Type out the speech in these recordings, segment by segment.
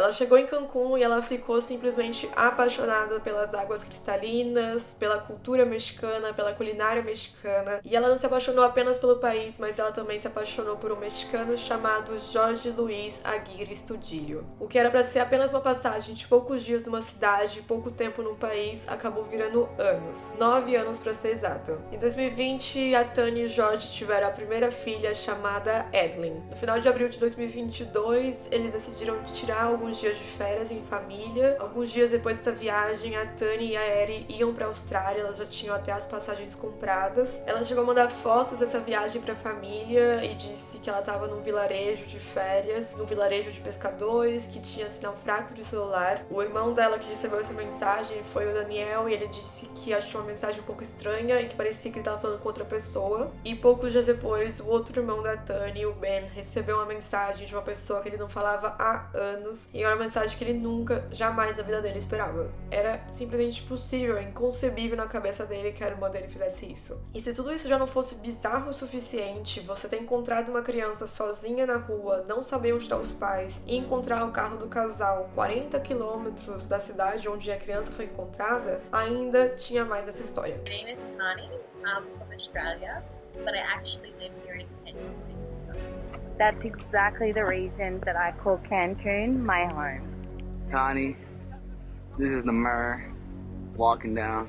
Ela chegou em Cancún e ela ficou simplesmente apaixonada pelas águas cristalinas, pela cultura mexicana, pela culinária mexicana. E ela não se apaixonou apenas pelo país, mas ela também se apaixonou por um mexicano chamado Jorge Luis Aguirre Estudillo. O que era para ser apenas uma passagem de poucos dias numa cidade, pouco tempo num país, acabou virando anos. 9 anos para ser exato. Em 2020, a Tânia e o Jorge tiveram a primeira filha chamada Edlyn. No final de abril de 2022, eles decidiram tirar alguns dias de férias em família. Alguns dias depois dessa viagem, a Tânia e a Eri iam pra Austrália, elas já tinham até as passagens compradas. Ela chegou a mandar fotos dessa viagem pra família e disse que ela tava num vilarejo de férias, num vilarejo de pescadores, que tinha sinal fraco de celular. O irmão dela que recebeu essa mensagem foi o Daniel e ele disse que achou a mensagem um pouco estranha e que parecia que ele tava falando com outra pessoa. E poucos dias depois, o outro irmão da Tânia, o Ben, recebeu uma mensagem de uma pessoa que ele não falava há anos e era uma mensagem que ele nunca, jamais na vida dele esperava. Era simplesmente impossível, inconcebível na cabeça dele que a irmã dele fizesse isso. E se tudo isso já não fosse bizarro o suficiente, você ter encontrado uma criança sozinha na rua, não saber onde estão os pais e encontrar o carro do casal 40 quilômetros da cidade onde a criança foi encontrada, ainda tinha mais essa história. My name is Tani. I'm from Australia, but I actually live here in Cancun. That's exactly the reason that I call Cancun my home. It's Tani. This is the mirror. Walking down.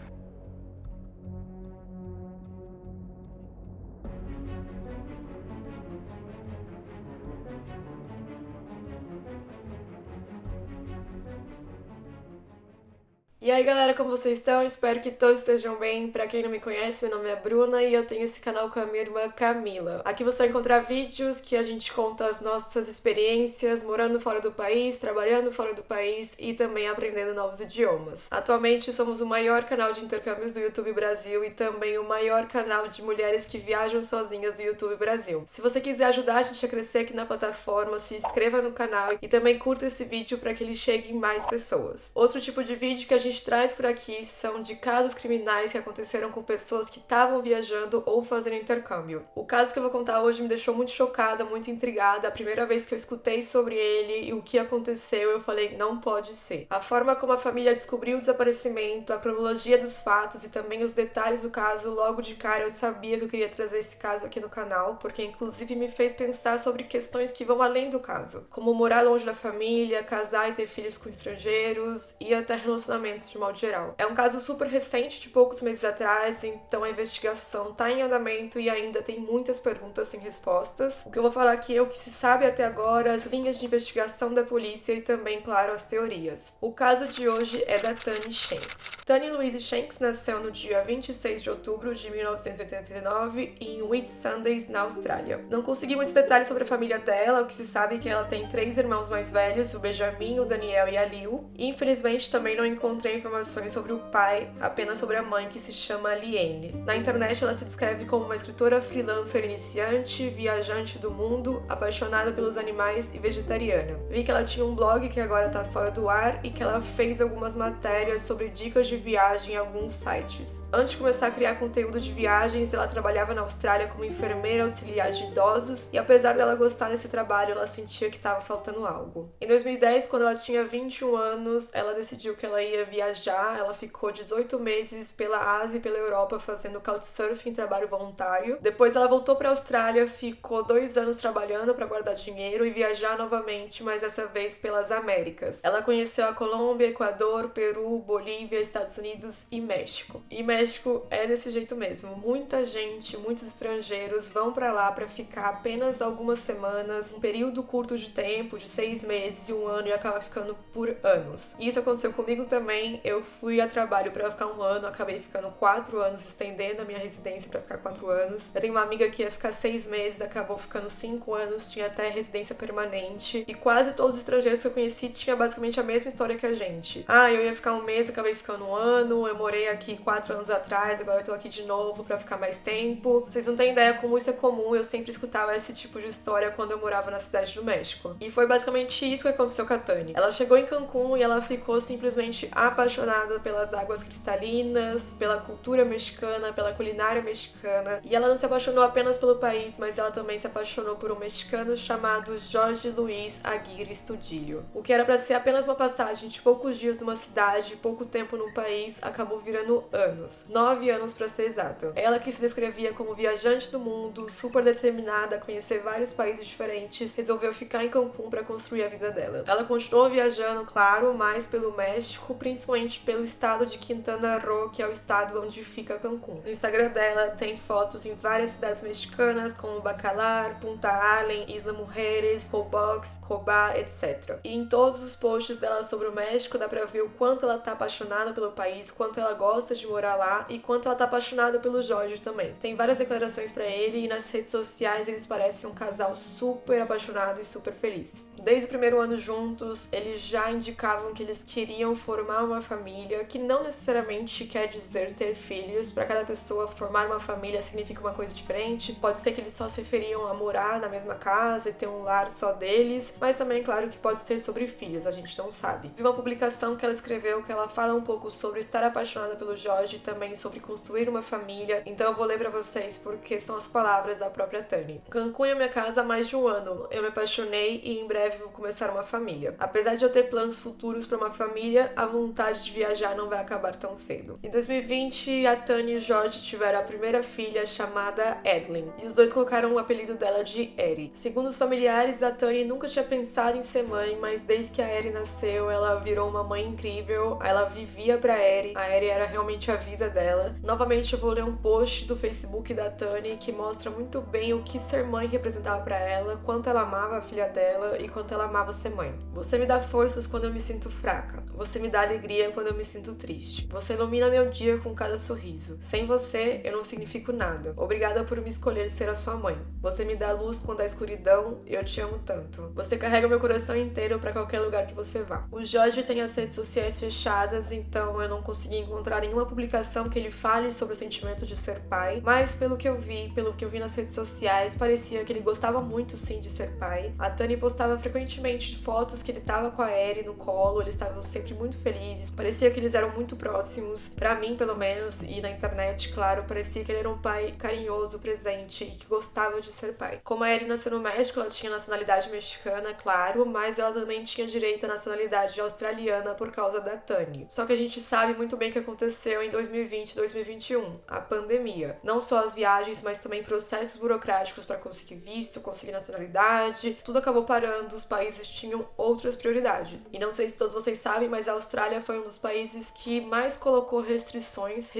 E aí galera, como vocês estão? Espero que todos estejam bem. Pra quem não me conhece, meu nome é Bruna e eu tenho esse canal com a minha irmã Camila. Aqui você vai encontrar vídeos que a gente conta as nossas experiências morando fora do país, trabalhando fora do país e também aprendendo novos idiomas. Atualmente somos o maior canal de intercâmbios do YouTube Brasil e também o maior canal de mulheres que viajam sozinhas do YouTube Brasil. Se você quiser ajudar a gente a crescer aqui na plataforma, se inscreva no canal e também curta esse vídeo para que ele chegue em mais pessoas. Outro tipo de vídeo que a gente traz por aqui são de casos criminais que aconteceram com pessoas que estavam viajando ou fazendo intercâmbio. O caso que eu vou contar hoje me deixou muito chocada, muito intrigada. A primeira vez que eu escutei sobre ele e o que aconteceu, eu falei, não pode ser. A forma como a família descobriu o desaparecimento, a cronologia dos fatos e também os detalhes do caso, logo de cara eu sabia que eu queria trazer esse caso aqui no canal, porque inclusive me fez pensar sobre questões que vão além do caso, como morar longe da família, casar e ter filhos com estrangeiros e até relacionamentos de modo geral. É um caso super recente, de poucos meses atrás, então a investigação tá em andamento e ainda tem muitas perguntas sem respostas. O que eu vou falar aqui é o que se sabe até agora, as linhas de investigação da polícia e também, claro, as teorias. O caso de hoje é da Tani Shanks. Tani Louise Shanks nasceu no dia 26 de outubro de 1989 em Whitsundays, na Austrália. Não consegui muitos detalhes sobre a família dela, o que se sabe é que ela tem 3 irmãos mais velhos, o Benjamin, o Daniel e a Liu, e infelizmente também não encontrei informações sobre o pai, apenas sobre a mãe, que se chama Liane. Na internet ela se descreve como uma escritora freelancer iniciante, viajante do mundo, apaixonada pelos animais e vegetariana. Vi que ela tinha um blog que agora tá fora do ar e que ela fez algumas matérias sobre dicas de viagem em alguns sites. Antes de começar a criar conteúdo de viagens, ela trabalhava na Austrália como enfermeira auxiliar de idosos e apesar dela gostar desse trabalho, ela sentia que estava faltando algo. Em 2010, quando ela tinha 21 anos, ela decidiu que ela ia viajar. Ela ficou 18 meses pela Ásia e pela Europa fazendo couchsurfing, trabalho voluntário. Depois ela voltou para a Austrália, ficou 2 anos trabalhando para guardar dinheiro e viajar novamente, mas dessa vez pelas Américas. Ela conheceu a Colômbia, Equador, Peru, Bolívia, Estados Unidos e México. E México é desse jeito mesmo. Muita gente, muitos estrangeiros vão para lá para ficar apenas algumas semanas, um período curto de tempo, de 6 meses e 1 ano, e acaba ficando por anos. E isso aconteceu comigo também. Eu fui a trabalho para ficar 1 ano, acabei ficando 4 anos, estendendo a minha residência para ficar 4 anos. Eu tenho uma amiga que ia ficar 6 meses, acabou ficando 5 anos, tinha até residência permanente. E quase todos os estrangeiros que eu conheci tinham basicamente a mesma história que a gente. Eu ia ficar 1 mês, acabei ficando 1 ano, eu morei aqui 4 anos atrás, agora eu tô aqui de novo pra ficar mais tempo. Vocês não têm ideia como isso é comum, eu sempre escutava esse tipo de história quando eu morava na cidade do México. E foi basicamente isso que aconteceu com a Tani. Ela chegou em Cancún e ela ficou simplesmente apaixonada pelas águas cristalinas, pela cultura mexicana, pela culinária mexicana. E ela não se apaixonou apenas pelo país, mas ela também se apaixonou por um mexicano chamado Jorge Luis Aguirre Estudillo. O que era pra ser apenas uma passagem de poucos dias numa cidade, pouco tempo num país, acabou virando anos. 9 anos pra ser exato. Ela que se descrevia como viajante do mundo, super determinada a conhecer vários países diferentes, resolveu ficar em Cancún pra construir a vida dela. Ela continuou viajando, claro, mais pelo México, principalmente pelo estado de Quintana Roo, que é o estado onde fica Cancún. No Instagram dela tem fotos em várias cidades mexicanas, como Bacalar, Punta Allen, Isla Mujeres, Robox, Cobá, etc. E em todos os posts dela sobre o México dá pra ver o quanto ela tá apaixonada pelo país, quanto ela gosta de morar lá e quanto ela tá apaixonada pelo Jorge também. Tem várias declarações pra ele e nas redes sociais eles parecem um casal super apaixonado e super feliz. Desde o primeiro ano juntos, eles já indicavam que eles queriam formar uma família, que não necessariamente quer dizer ter filhos. Pra cada pessoa, formar uma família significa uma coisa diferente. Pode ser que eles só se referiam a morar na mesma casa e ter um lar só deles, mas também, claro, que pode ser sobre filhos, a gente não sabe. Vi uma publicação que ela escreveu que ela fala um pouco sobre estar apaixonada pelo Jorge e também sobre construir uma família, então eu vou ler pra vocês porque são as palavras da própria Tani. Cancún é minha casa há mais de um ano. Eu me apaixonei e em breve vou começar uma família. Apesar de eu ter planos futuros para uma família, a vontade de viajar não vai acabar tão cedo. Em 2020, a Tani e o Jorge tiveram a primeira filha chamada Edlin, e os dois colocaram o apelido dela de Eri. Segundo os familiares, a Tani nunca tinha pensado em ser mãe, mas desde que a Eri nasceu, ela virou uma mãe incrível. Ela vivia pra Eri, a Eri era realmente a vida dela. Novamente eu vou ler um post do Facebook da Tani que mostra muito bem o que ser mãe representava pra ela, quanto ela amava a filha dela e quanto ela amava ser mãe. Você me dá forças quando eu me sinto fraca. Você me dá alegria quando eu me sinto triste. Você ilumina meu dia com cada sorriso. Sem você, eu não significo nada. Obrigada por me escolher ser a sua mãe. Você me dá luz quando há escuridão, eu te amo tanto. Você carrega meu coração inteiro pra qualquer lugar que você vá. O Jorge tem as redes sociais fechadas, então eu não consegui encontrar nenhuma publicação que ele fale sobre o sentimento de ser pai, mas pelo que eu vi nas redes sociais, parecia que ele gostava muito sim de ser pai. A Tani postava frequentemente fotos que ele tava com a Eri no colo, eles estavam sempre muito felizes, parecia que eles eram muito próximos, pra mim pelo menos, e na internet, claro, parecia que ele era um pai carinhoso, presente e que gostava de ser pai. Como a Eri nasceu no México, ela tinha nacionalidade mexicana, claro, mas ela também tinha direito à nacionalidade australiana por causa da Tani. Só que a gente sabe muito bem o que aconteceu em 2020 e 2021, a pandemia. Não só as viagens, mas também processos burocráticos para conseguir visto, conseguir nacionalidade, tudo acabou parando, os países tinham outras prioridades. E não sei se todos vocês sabem, mas a Austrália foi um dos países que mais colocou restrições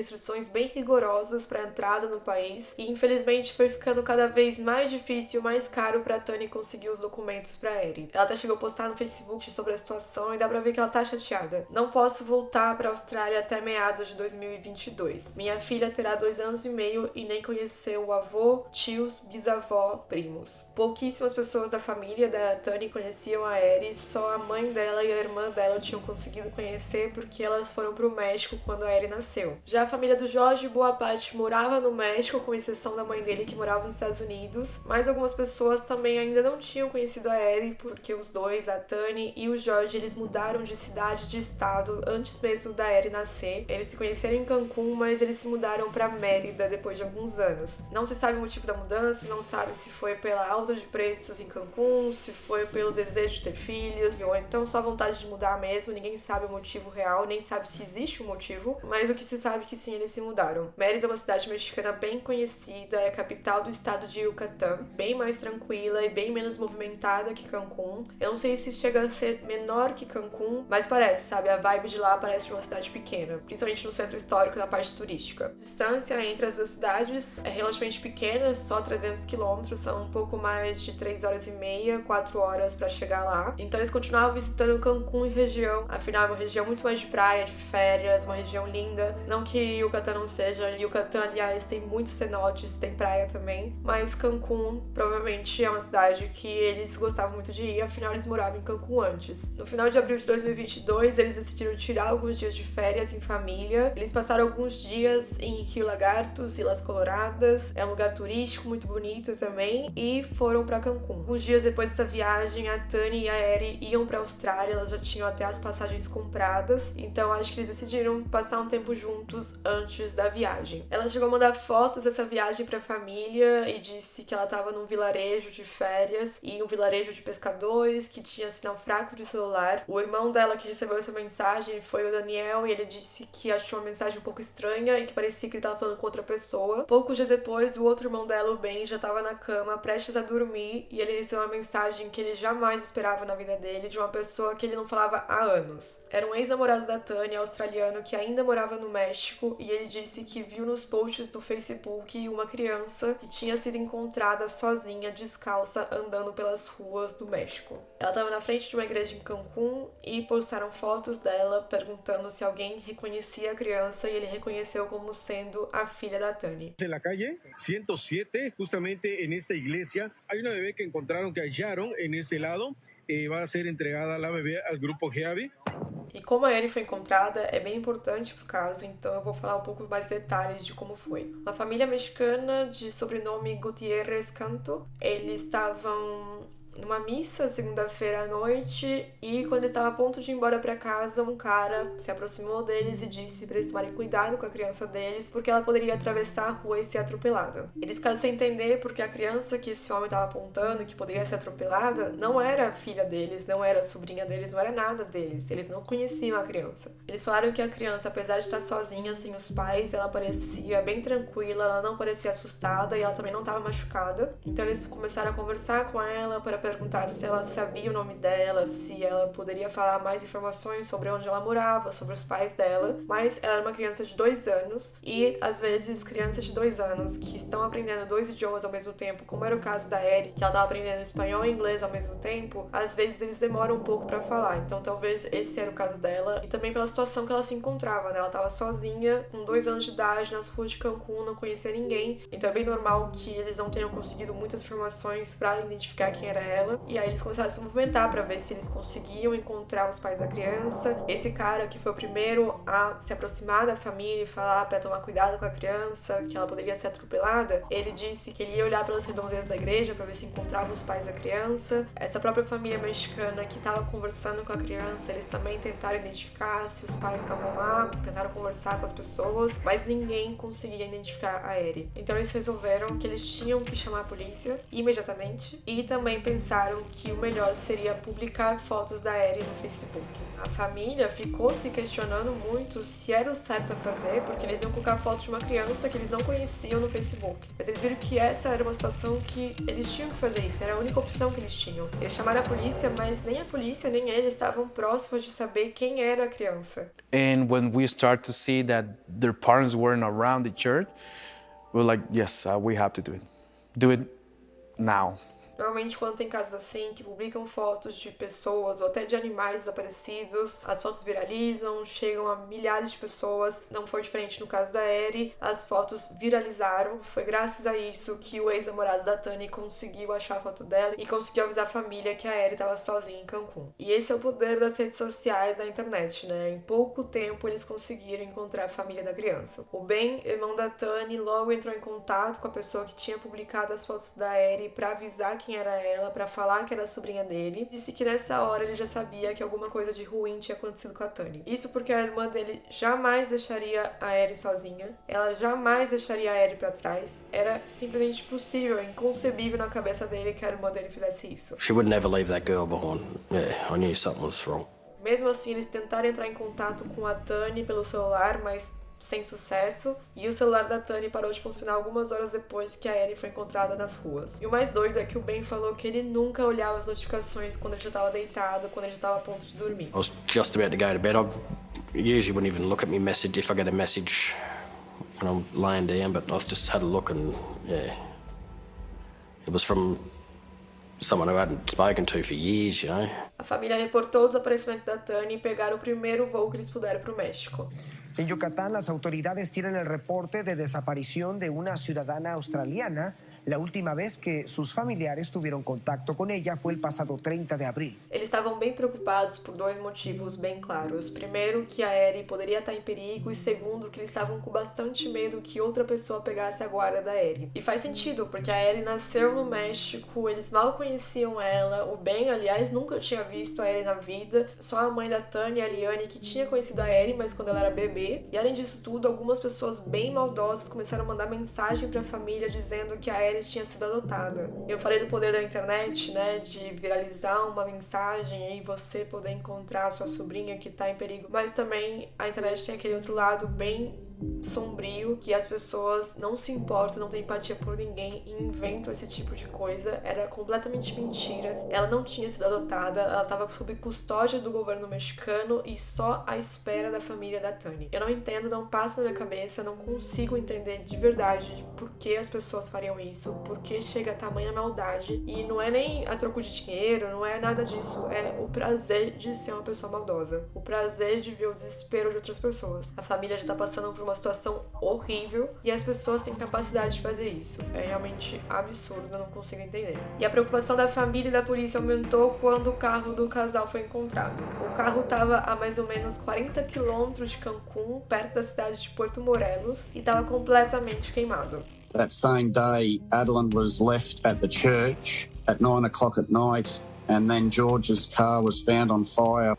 bem rigorosas para entrada no país, e infelizmente foi ficando cada vez mais difícil, mais caro para Tani conseguir os documentos para Eri. Ela até chegou a postar no Facebook sobre a situação e dá pra ver que ela tá chateada. Não posso voltar pra Austrália até meados de 2022. Minha filha terá 2 anos e meio e nem conheceu o avô, tios, bisavó, primos. Pouquíssimas pessoas da família da Tani conheciam a Eri, só a mãe dela e a irmã dela tinham conseguido conhecer porque elas foram pro México quando a Eri nasceu. Já a família do Jorge, boa parte morava no México, com exceção da mãe dele que morava nos Estados Unidos, mas algumas pessoas também ainda não tinham conhecido a Eri porque os dois, a Tani e o Jorge, eles mudaram de cidade, de estado antes mesmo da Eri nascer. Eles se conheceram em Cancún, mas eles se mudaram pra Mérida depois de alguns anos. Não se sabe o motivo da mudança, não sabe se foi pela alta de preços em Cancún, se foi pelo desejo de ter filhos, ou então só a vontade de mudar mesmo. Ninguém sabe o motivo real, nem sabe se existe um motivo, mas o que se sabe é que sim, eles se mudaram. Mérida é uma cidade mexicana bem conhecida, é a capital do estado de Yucatán, bem mais tranquila e bem menos movimentada que Cancún. Eu não sei se chega a ser menor que Cancún, mas parece, sabe? A vibe de lá parece de uma cidade pequena, principalmente no centro histórico e na parte turística. A distância entre as duas cidades é relativamente pequena, só 300 quilômetros, são um pouco mais de 3 horas e meia, 4 horas pra chegar lá. Então eles continuavam visitando Cancún e região, afinal é uma região muito mais de praia, de férias, uma região linda. Não que Yucatán não seja, Yucatán, aliás, tem muitos cenotes, tem praia também, mas Cancún provavelmente é uma cidade que eles gostavam muito de ir, afinal eles moravam em Cancún antes. No final de abril de 2022, eles decidiram tirar alguns dias de de férias em família. Eles passaram alguns dias em Rio Lagartos e Las Coloradas. É um lugar turístico muito bonito também. E foram pra Cancún. Uns dias depois dessa viagem, a Tani e a Eri iam pra Austrália. Elas já tinham até as passagens compradas. Então acho que eles decidiram passar um tempo juntos antes da viagem. Ela chegou a mandar fotos dessa viagem pra família e disse que ela tava num vilarejo de férias e um vilarejo de pescadores que tinha sinal fraco de celular. O irmão dela que recebeu essa mensagem foi o Daniel e ele disse que achou a mensagem um pouco estranha e que parecia que ele tava falando com outra pessoa. Poucos dias depois, o outro irmão dela, o Ben, já tava na cama, prestes a dormir, e ele recebeu uma mensagem que ele jamais esperava na vida dele, de uma pessoa que ele não falava há anos. Era um ex-namorado da Tânia, australiano, que ainda morava no México, e ele disse que viu nos posts do Facebook uma criança que tinha sido encontrada sozinha, descalça, andando pelas ruas do México. Ela estava na frente de uma igreja em Cancún e postaram fotos dela perguntando se alguém reconhecia a criança, e ele reconheceu como sendo a filha da Tani. En la calle 107, justamente en esta iglesia, hay una bebé que encontraron, que hallaron en ese lado. Va a ser entregada la bebé al grupo GEAVI. E como a Annie foi encontrada, é bem importante pro caso, então eu vou falar um pouco mais detalhes de como foi. Uma família mexicana de sobrenome Gutierrez Canto, eles estavam numa missa segunda-feira à noite e quando eles estavam a ponto de ir embora pra casa, um cara se aproximou deles e disse pra eles tomarem cuidado com a criança deles porque ela poderia atravessar a rua e ser atropelada. Eles ficaram sem entender porque a criança que esse homem estava apontando que poderia ser atropelada não era filha deles, não era sobrinha deles, não era nada deles. Eles não conheciam a criança. Eles falaram que a criança, apesar de estar sozinha, sem os pais, ela parecia bem tranquila, ela não parecia assustada e ela também não estava machucada. Então eles começaram a conversar com ela para perguntar se ela sabia o nome dela, se ela poderia falar mais informações sobre onde ela morava, sobre os pais dela, mas ela era uma criança de 2 anos e às vezes crianças de 2 anos que estão aprendendo 2 idiomas ao mesmo tempo, como era o caso da Eri, que ela estava aprendendo espanhol e inglês ao mesmo tempo, às vezes eles demoram um pouco para falar, então talvez esse era o caso dela e também pela situação que ela se encontrava, né? Ela estava sozinha, com 2 anos de idade, nas ruas de Cancún, não conhecia ninguém, então é bem normal que eles não tenham conseguido muitas informações para identificar quem era ela. E aí eles começaram a se movimentar para ver se eles conseguiam encontrar os pais da criança. Esse cara que foi o primeiro a se aproximar da família e falar para tomar cuidado com a criança, que ela poderia ser atropelada, ele disse que ele ia olhar pelas redondezas da igreja para ver se encontrava os pais da criança. Essa própria família mexicana que estava conversando com a criança, eles também tentaram identificar se os pais estavam lá, tentaram conversar com as pessoas, mas ninguém conseguia identificar a Eri. Então eles resolveram que eles tinham que chamar a polícia imediatamente e também pensaram que o melhor seria publicar fotos da Eri no Facebook. A família ficou se questionando muito se era o certo a fazer, porque eles iam colocar fotos de uma criança que eles não conheciam no Facebook. Mas eles viram que essa era uma situação que eles tinham que fazer isso, era a única opção que eles tinham. Eles chamaram a polícia, mas nem a polícia nem eles estavam próximos de saber quem era a criança. And when we start to see that their parents weren't around the church, we're like, yes, we have to do it. Do it now. Normalmente, quando tem casos assim, que publicam fotos de pessoas ou até de animais desaparecidos, as fotos viralizam, chegam a milhares de pessoas. Não foi diferente no caso da Eri, as fotos viralizaram. Foi graças a isso que o ex-namorado da Tani conseguiu achar a foto dela e conseguiu avisar a família que a Eri estava sozinha em Cancún. E esse é o poder das redes sociais, da internet, né? Em pouco tempo, eles conseguiram encontrar a família da criança. O Ben, irmão da Tani, logo entrou em contato com a pessoa que tinha publicado as fotos da Eri para avisar quem era ela, pra falar que era a sobrinha dele. Disse que nessa hora ele já sabia que alguma coisa de ruim tinha acontecido com a Tani. Isso porque a irmã dele jamais deixaria a Eri sozinha. Ela jamais deixaria a Eri pra trás. Era simplesmente impossível, inconcebível na cabeça dele que a irmã dele fizesse isso. She would never leave that girl behind. Yeah, I knew something was wrong. Mesmo assim, eles tentaram entrar em contato com a Tani pelo celular, mas sem sucesso, e o celular da Tani parou de funcionar algumas horas depois que a Eri foi encontrada nas ruas. E o mais doido é que o Ben falou que ele nunca olhava as notificações quando ele já estava deitado, quando ele já estava a ponto de dormir. I was just about to go to bed. I usually wouldn't even look at my message if I get a message when I'm lying down, but I've just had a look and, yeah, it was from someone who I hadn't spoken to for years, you know. A família reportou o desaparecimento da Tani e pegaram o primeiro voo que eles puderam para o México. En Yucatán, las autoridades tienen el reporte de desaparición de una ciudadana australiana La última vez que sus familiares tuvieron contacto con ella fue el pasado 30 de abril. Eles estavam bem preocupados por dois motivos bem claros. Primeiro, que a Eri poderia estar em perigo, e segundo, que eles estavam com bastante medo que outra pessoa pegasse a guarda da Eri. E faz sentido, porque a Eri nasceu no México, eles mal conheciam ela, o Ben, aliás, nunca tinha visto a Eri na vida, só a mãe da Tânia, a Liane, que tinha conhecido a Eri, mas quando ela era bebê. E além disso tudo, algumas pessoas bem maldosas começaram a mandar mensagem pra família dizendo que a Eri tinha sido adotada. Eu falei do poder da internet, né, de viralizar uma mensagem e você poder encontrar a sua sobrinha que tá em perigo, mas também a internet tem aquele outro lado bem sombrio, que as pessoas não se importam, não têm empatia por ninguém e inventam esse tipo de coisa. Era completamente mentira. Ela não tinha sido adotada, ela estava sob custódia do governo mexicano e só à espera da família da Tânia. Eu não entendo, não passa na minha cabeça, não consigo entender de verdade de por que as pessoas fariam isso, por que chega a tamanha maldade. E não é nem a troco de dinheiro, não é nada disso, é o prazer de ser uma pessoa maldosa, o prazer de ver o desespero de outras pessoas. A família já tá passando por uma situação horrível e as pessoas têm capacidade de fazer isso. É realmente absurdo, eu não consigo entender. E a preocupação da família e da polícia aumentou quando o carro do casal foi encontrado. O carro estava a mais ou menos 40 quilômetros de Cancún, perto da cidade de Puerto Morelos, e estava completamente queimado. That same day, Adeline was left at the church at 9 o'clock at night, and then George's car was found on fire.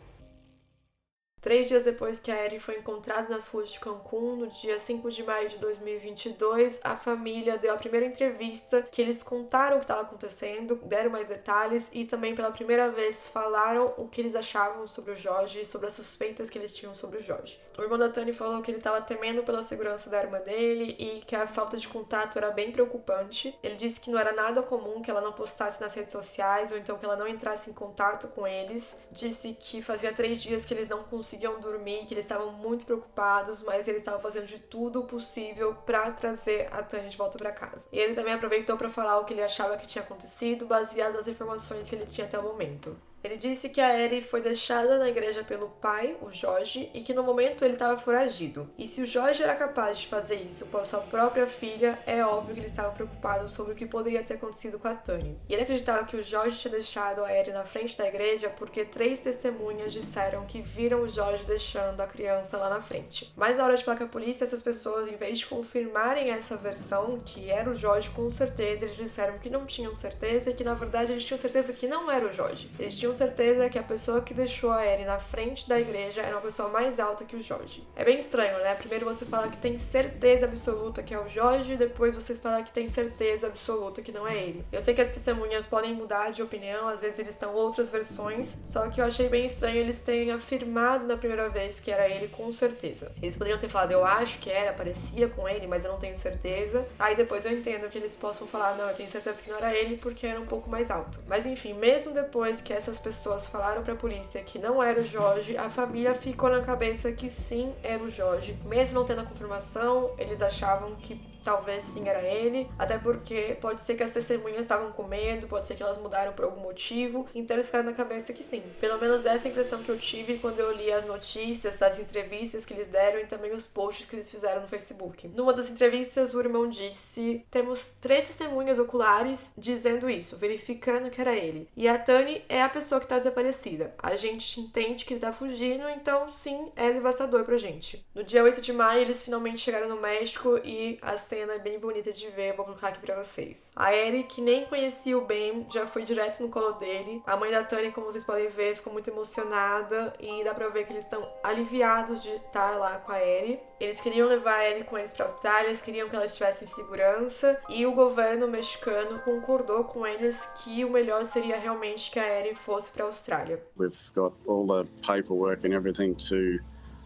3 dias depois que a Eri foi encontrada nas ruas de Cancún, no dia 5 de maio de 2022, a família deu a primeira entrevista, que eles contaram o que estava acontecendo, deram mais detalhes e também pela primeira vez falaram o que eles achavam sobre o Jorge e sobre as suspeitas que eles tinham sobre o Jorge. O irmão da Tânia falou que ele estava temendo pela segurança da irmã dele e que a falta de contato era bem preocupante. Ele disse que não era nada comum que ela não postasse nas redes sociais ou então que ela não entrasse em contato com eles. Disse que fazia 3 dias que eles não conseguiam dormir, que eles estavam muito preocupados, mas eles estavam fazendo de tudo possível para trazer a Tânia de volta para casa. E ele também aproveitou para falar o que ele achava que tinha acontecido, baseado nas informações que ele tinha até o momento. Ele disse que a Eri foi deixada na igreja pelo pai, o Jorge, e que no momento ele estava foragido. E se o Jorge era capaz de fazer isso por sua própria filha, é óbvio que ele estava preocupado sobre o que poderia ter acontecido com a Tânia. E ele acreditava que o Jorge tinha deixado a Eri na frente da igreja porque 3 testemunhas disseram que viram o Jorge deixando a criança lá na frente. Mas na hora de falar com a polícia, essas pessoas, em vez de confirmarem essa versão, que era o Jorge com certeza, eles disseram que não tinham certeza e que na verdade eles tinham certeza que não era o Jorge. Eles tinham certeza que a pessoa que deixou a Eri na frente da igreja era uma pessoa mais alta que o Jorge. É bem estranho, né? Primeiro você fala que tem certeza absoluta que é o Jorge, depois você fala que tem certeza absoluta que não é ele. Eu sei que as testemunhas podem mudar de opinião, às vezes eles estão outras versões, só que eu achei bem estranho eles terem afirmado na primeira vez que era ele com certeza. Eles poderiam ter falado, eu acho que era, parecia com ele, mas eu não tenho certeza. Aí depois eu entendo que eles possam falar, não, eu tenho certeza que não era ele porque era um pouco mais alto. Mas enfim, mesmo depois que essas pessoas falaram pra polícia que não era o Jorge, a família ficou na cabeça que sim, era o Jorge. Mesmo não tendo a confirmação, eles achavam que talvez sim era ele, até porque pode ser que as testemunhas estavam com medo, pode ser que elas mudaram por algum motivo, então eles ficaram na cabeça que sim. Pelo menos essa é a impressão que eu tive quando eu li as notícias das entrevistas que eles deram e também os posts que eles fizeram no Facebook. Numa das entrevistas, o irmão disse, temos 3 testemunhas oculares dizendo isso, verificando que era ele. E a Tânia é a pessoa que tá desaparecida. A gente entende que ele tá fugindo, então sim, é devastador pra gente. No dia 8 de maio, eles finalmente chegaram no México e a cena é bem bonita de ver, eu vou colocar aqui pra vocês. A Eri, que nem conhecia o Ben, já foi direto no colo dele. A mãe da Tânia, como vocês podem ver, ficou muito emocionada e dá pra ver que eles estão aliviados de estar lá com a Eri. Eles queriam levar a Eri com eles pra Austrália, eles queriam que ela estivesse em segurança e o governo mexicano concordou com eles que o melhor seria realmente que a Eri fosse pra Austrália. We've got all the paperwork and everything to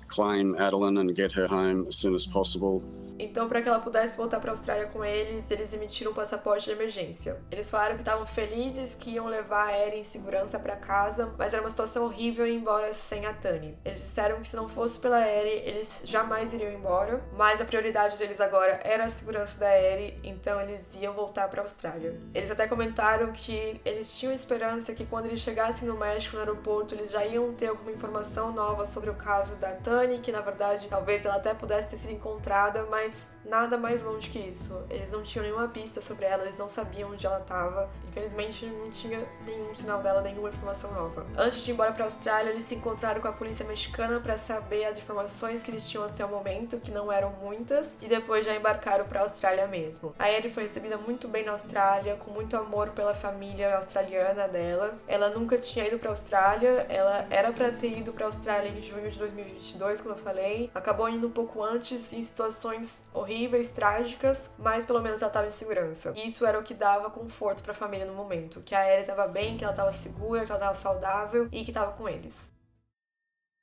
claim Adeline and get her home as soon as possible. Então, para que ela pudesse voltar para a Austrália com eles, eles emitiram um passaporte de emergência. Eles falaram que estavam felizes que iam levar a Eri em segurança para casa, mas era uma situação horrível ir embora sem a Tânia. Eles disseram que se não fosse pela Eri, eles jamais iriam embora, mas a prioridade deles agora era a segurança da Eri, então eles iam voltar para a Austrália. Eles até comentaram que eles tinham esperança que quando eles chegassem no México, no aeroporto, eles já iam ter alguma informação nova sobre o caso da Tânia, que na verdade talvez ela até pudesse ter sido encontrada, mas mas nada mais longe que isso. Eles não tinham nenhuma pista sobre ela, eles não sabiam onde ela estava. Infelizmente, não tinha nenhum sinal dela, nenhuma informação nova. Antes de ir embora para a Austrália, eles se encontraram com a polícia mexicana para saber as informações que eles tinham até o momento, que não eram muitas, e depois já embarcaram para a Austrália mesmo. A Erin foi recebida muito bem na Austrália, com muito amor pela família australiana dela. Ela nunca tinha ido para a Austrália, ela era para ter ido para a Austrália em junho de 2022, como eu falei. Acabou indo um pouco antes, em situações horríveis, trágicas, mas pelo menos ela estava em segurança. E isso era o que dava conforto para a família no momento, que a Erin estava bem, que ela estava segura, que ela estava saudável e que estava com eles.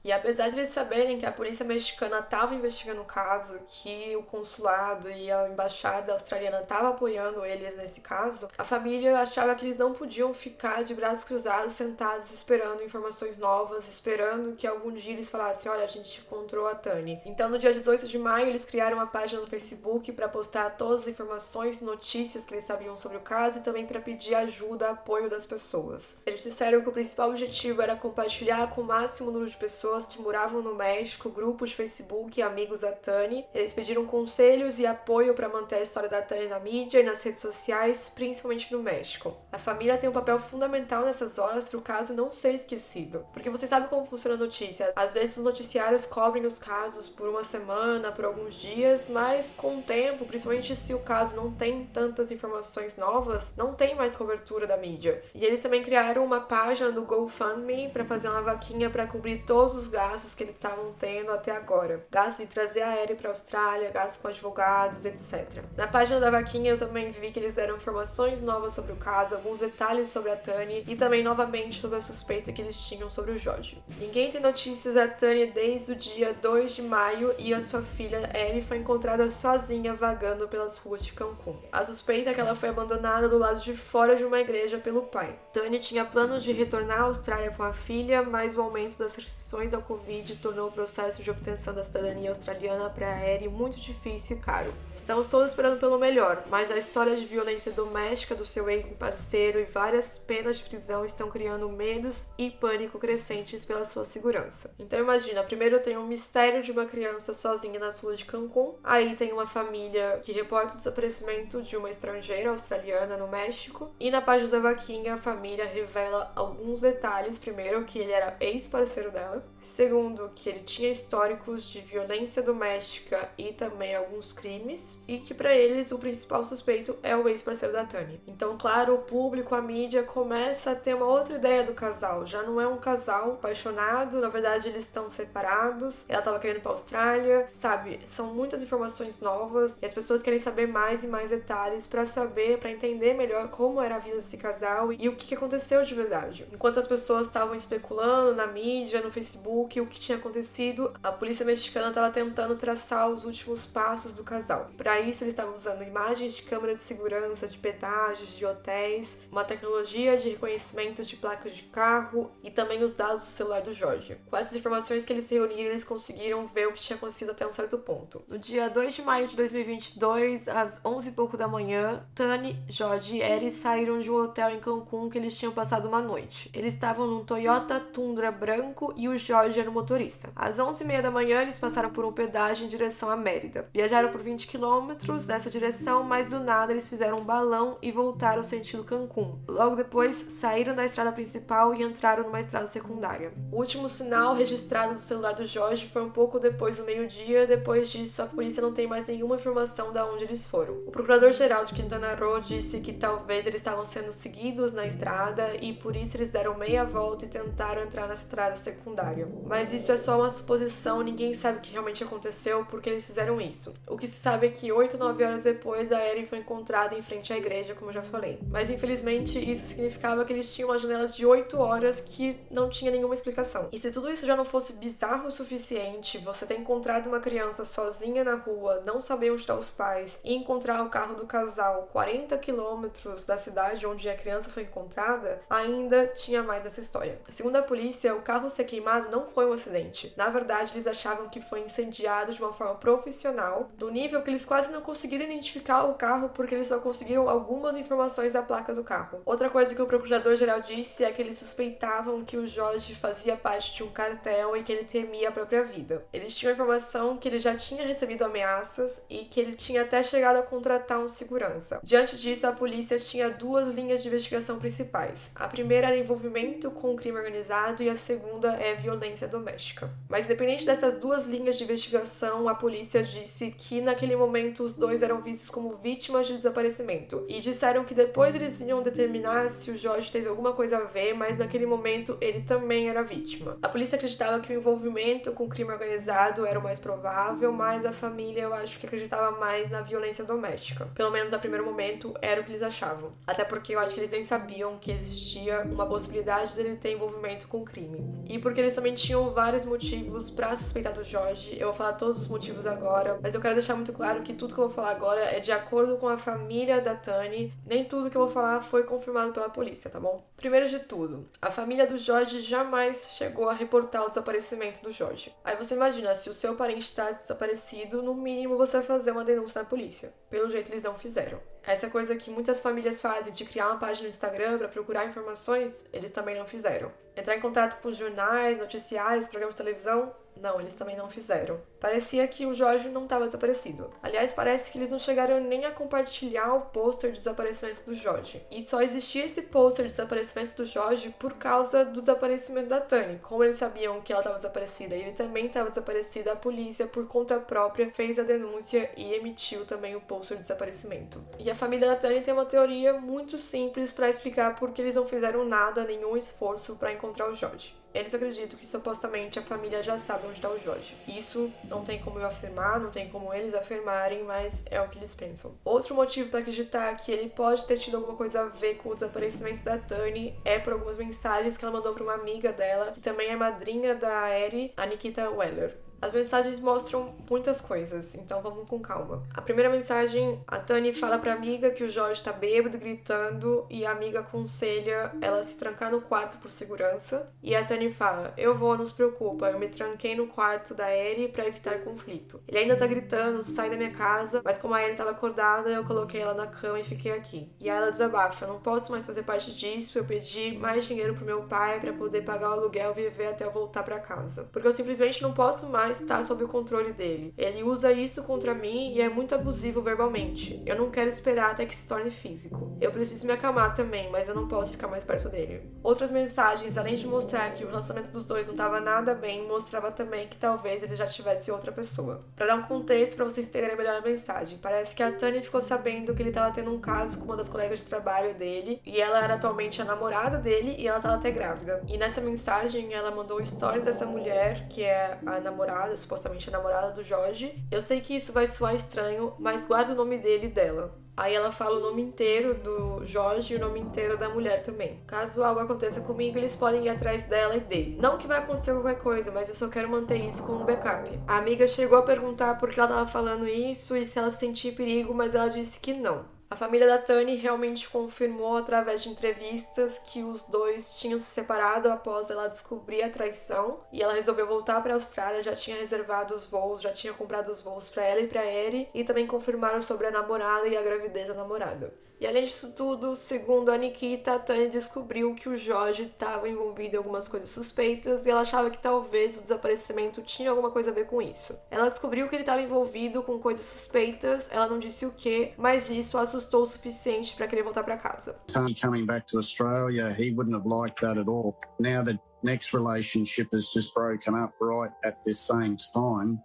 E apesar de eles saberem que a polícia mexicana estava investigando o caso, que o consulado e a embaixada australiana estavam apoiando eles nesse caso, a família achava que eles não podiam ficar de braços cruzados, sentados, esperando informações novas, esperando que algum dia eles falassem: olha, a gente encontrou a Tani. Então, no dia 18 de maio, eles criaram uma página no Facebook para postar todas as informações, notícias que eles sabiam sobre o caso e também para pedir ajuda, apoio das pessoas. Eles disseram que o principal objetivo era compartilhar com o máximo número de pessoas que moravam no México, grupos de Facebook e amigos da Tani. Eles pediram conselhos e apoio para manter a história da Tani na mídia e nas redes sociais, principalmente no México. A família tem um papel fundamental nessas horas para o caso não ser esquecido. Porque você sabe como funciona a notícia. Às vezes os noticiários cobrem os casos por uma semana, por alguns dias, mas com o tempo, principalmente se o caso não tem tantas informações novas, não tem mais cobertura da mídia. E eles também criaram uma página do GoFundMe para fazer uma vaquinha para cobrir todos os gastos que eles estavam tendo até agora. Gastos de trazer a Erin para a Austrália, gastos com advogados, etc. Na página da vaquinha eu também vi que eles deram informações novas sobre o caso, alguns detalhes sobre a Tani e também novamente sobre a suspeita que eles tinham sobre o Jorge. Ninguém tem notícias da Tani desde o dia 2 de maio e a sua filha Erin foi encontrada sozinha vagando pelas ruas de Cancún. A suspeita é que ela foi abandonada do lado de fora de uma igreja pelo pai. Tani tinha planos de retornar à Austrália com a filha, mas o aumento das restrições ao Covid tornou o processo de obtenção da cidadania australiana para a Erin muito difícil e caro. Estamos todos esperando pelo melhor, mas a história de violência doméstica do seu ex-parceiro e várias penas de prisão estão criando medos e pânico crescentes pela sua segurança. Então imagina, primeiro tem um mistério de uma criança sozinha nas ruas de Cancún, aí tem uma família que reporta o desaparecimento de uma estrangeira australiana no México, e na página da vaquinha a família revela alguns detalhes. Primeiro, que ele era ex-parceiro dela. Segundo, que ele tinha históricos de violência doméstica e também alguns crimes, e que para eles o principal suspeito é o ex-parceiro da Tani. Então, claro, o público, a mídia começa a ter uma outra ideia do casal. Já não é um casal apaixonado, na verdade eles estão separados, ela estava querendo ir pra Austrália, sabe? São muitas informações novas e as pessoas querem saber mais e mais detalhes para saber, para entender melhor como era a vida desse casal e o que aconteceu de verdade. Enquanto as pessoas estavam especulando na mídia, no Facebook, o que tinha acontecido, a polícia mexicana estava tentando traçar os últimos passos do casal. Para isso, eles estavam usando imagens de câmera de segurança, de pedágios, de hotéis, uma tecnologia de reconhecimento de placas de carro e também os dados do celular do Jorge. Com essas informações que eles reuniram, eles conseguiram ver o que tinha acontecido até um certo ponto. No dia 2 de maio de 2022, às 11 e pouco da manhã, Tani, Jorge e Erin saíram de um hotel em Cancún que eles tinham passado uma noite. Eles estavam num Toyota Tundra branco e o Jorge era o motorista. Às 11h30 da manhã, eles passaram por um pedágio em direção a Mérida. Viajaram por 20 quilômetros nessa direção, mas do nada eles fizeram um balão e voltaram sentido Cancún. Logo depois, saíram da estrada principal e entraram numa estrada secundária. O último sinal registrado do celular do Jorge foi um pouco depois do meio-dia. Depois disso, a polícia não tem mais nenhuma informação de onde eles foram. O procurador-geral de Quintana Roo disse que talvez eles estavam sendo seguidos na estrada e por isso eles deram meia volta e tentaram entrar na estrada secundária. Mas isso é só uma suposição, ninguém sabe o que realmente aconteceu porque eles fizeram isso. O que se sabe é que 8 ou 9 horas depois a Erin foi encontrada em frente à igreja, como eu já falei. Mas infelizmente isso significava que eles tinham uma janela de 8 horas que não tinha nenhuma explicação. E se tudo isso já não fosse bizarro o suficiente, você ter encontrado uma criança sozinha na rua, não saber onde estão os pais e encontrar o carro do casal 40 quilômetros da cidade onde a criança foi encontrada, ainda tinha mais essa história. Segundo a polícia, o carro ser queimado não não foi um acidente. Na verdade, eles achavam que foi incendiado de uma forma profissional, do nível que eles quase não conseguiram identificar o carro porque eles só conseguiram algumas informações da placa do carro. Outra coisa que o procurador-geral disse é que eles suspeitavam que o Jorge fazia parte de um cartel e que ele temia a própria vida. Eles tinham a informação que ele já tinha recebido ameaças e que ele tinha até chegado a contratar um segurança. Diante disso, a polícia tinha duas linhas de investigação principais. A primeira era envolvimento com o crime organizado e a segunda é violência doméstica. Mas independente dessas duas linhas de investigação, a polícia disse que naquele momento os dois eram vistos como vítimas de desaparecimento e disseram que depois eles iam determinar se o Jorge teve alguma coisa a ver, mas naquele momento ele também era vítima. A polícia acreditava que o envolvimento com o crime organizado era o mais provável, mas a família eu acho que acreditava mais na violência doméstica. Pelo menos a primeiro momento era o que eles achavam. Até porque eu acho que eles nem sabiam que existia uma possibilidade de ele ter envolvimento com o crime. E porque eles também tinham vários motivos pra suspeitar do Jorge. Eu vou falar todos os motivos agora, mas eu quero deixar muito claro que tudo que eu vou falar agora é de acordo com a família da Tani. Nem tudo que eu vou falar foi confirmado pela polícia, tá bom? Primeiro de tudo, a família do Jorge jamais chegou a reportar o desaparecimento do Jorge. Aí você imagina, se o seu parente está desaparecido, no mínimo você vai fazer uma denúncia na polícia. Pelo jeito eles não fizeram. Essa coisa que muitas famílias fazem de criar uma página no Instagram para procurar informações, eles também não fizeram. Entrar em contato com jornais, noticiários, programas de televisão, não, eles também não fizeram. Parecia que o Jorge não estava desaparecido. Aliás, parece que eles não chegaram nem a compartilhar o pôster de desaparecimento do Jorge. E só existia esse pôster de desaparecimento do Jorge por causa do desaparecimento da Tani. Como eles sabiam que ela estava desaparecida e ele também estava desaparecido, a polícia, por conta própria, fez a denúncia e emitiu também o pôster de desaparecimento. E a família da Tani tem uma teoria muito simples para explicar por que eles não fizeram nada, nenhum esforço para encontrar o Jorge. Eles acreditam que supostamente a família já sabe onde está o Jorge. Isso não tem como eu afirmar, não tem como eles afirmarem, mas é o que eles pensam. Outro motivo para acreditar que ele pode ter tido alguma coisa a ver com o desaparecimento da Tani é por algumas mensagens que ela mandou para uma amiga dela, que também é madrinha da Eri, a Nikita Weller. As mensagens mostram muitas coisas, então vamos com calma. A primeira mensagem, a Tani fala pra amiga que o Jorge tá bêbado, gritando, e a amiga aconselha ela se trancar no quarto por segurança. E a Tani fala, eu vou, não se preocupa, eu me tranquei no quarto da Eri pra evitar conflito. Ele ainda tá gritando, sai da minha casa, mas como a Eri tava acordada, eu coloquei ela na cama e fiquei aqui. E aí ela desabafa, eu não posso mais fazer parte disso, eu pedi mais dinheiro pro meu pai pra poder pagar o aluguel e viver até eu voltar pra casa. Porque eu simplesmente não posso mais estar sob o controle dele. Ele usa isso contra mim e é muito abusivo verbalmente. Eu não quero esperar até que se torne físico. Eu preciso me acalmar também, mas eu não posso ficar mais perto dele. Outras mensagens, além de mostrar que o relacionamento dos dois não estava nada bem, mostrava também que talvez ele já tivesse outra pessoa. Pra dar um contexto, pra vocês entenderem melhor a mensagem, parece que a Tani ficou sabendo que ele estava tendo um caso com uma das colegas de trabalho dele, e ela era atualmente a namorada dele, e ela estava até grávida. E nessa mensagem, ela mandou a história dessa mulher, que é a namorada, supostamente a namorada do Jorge. Eu sei que isso vai soar estranho, mas guarda o nome dele e dela. Aí ela fala o nome inteiro do Jorge e o nome inteiro da mulher também. Caso algo aconteça comigo, eles podem ir atrás dela e dele. Não que vai acontecer qualquer coisa, mas eu só quero manter isso como um backup. A amiga chegou a perguntar por que ela tava falando isso e se ela sentia perigo, mas ela disse que não. A família da Tani realmente confirmou através de entrevistas que os dois tinham se separado após ela descobrir a traição e ela resolveu voltar para a Austrália, já tinha reservado os voos, já tinha comprado os voos para ela e para Eri e também confirmaram sobre a namorada e a gravidez da namorada. E além disso tudo, segundo a Nikita, a Tani descobriu que o Jorge estava envolvido em algumas coisas suspeitas e ela achava que talvez o desaparecimento tinha alguma coisa a ver com isso. Ela descobriu que ele estava envolvido com coisas suspeitas, ela não disse o que, mas isso assustou o suficiente para querer voltar para casa. Tony coming back to Australia, he wouldn't have liked that at all. Now the next relationship has just broken up right at this same time.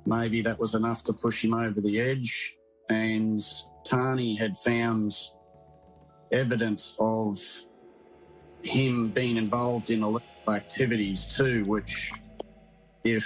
Maybe that was enough to push him over the edge, and Tani had found evidence of him being involved in illegal activities too, which if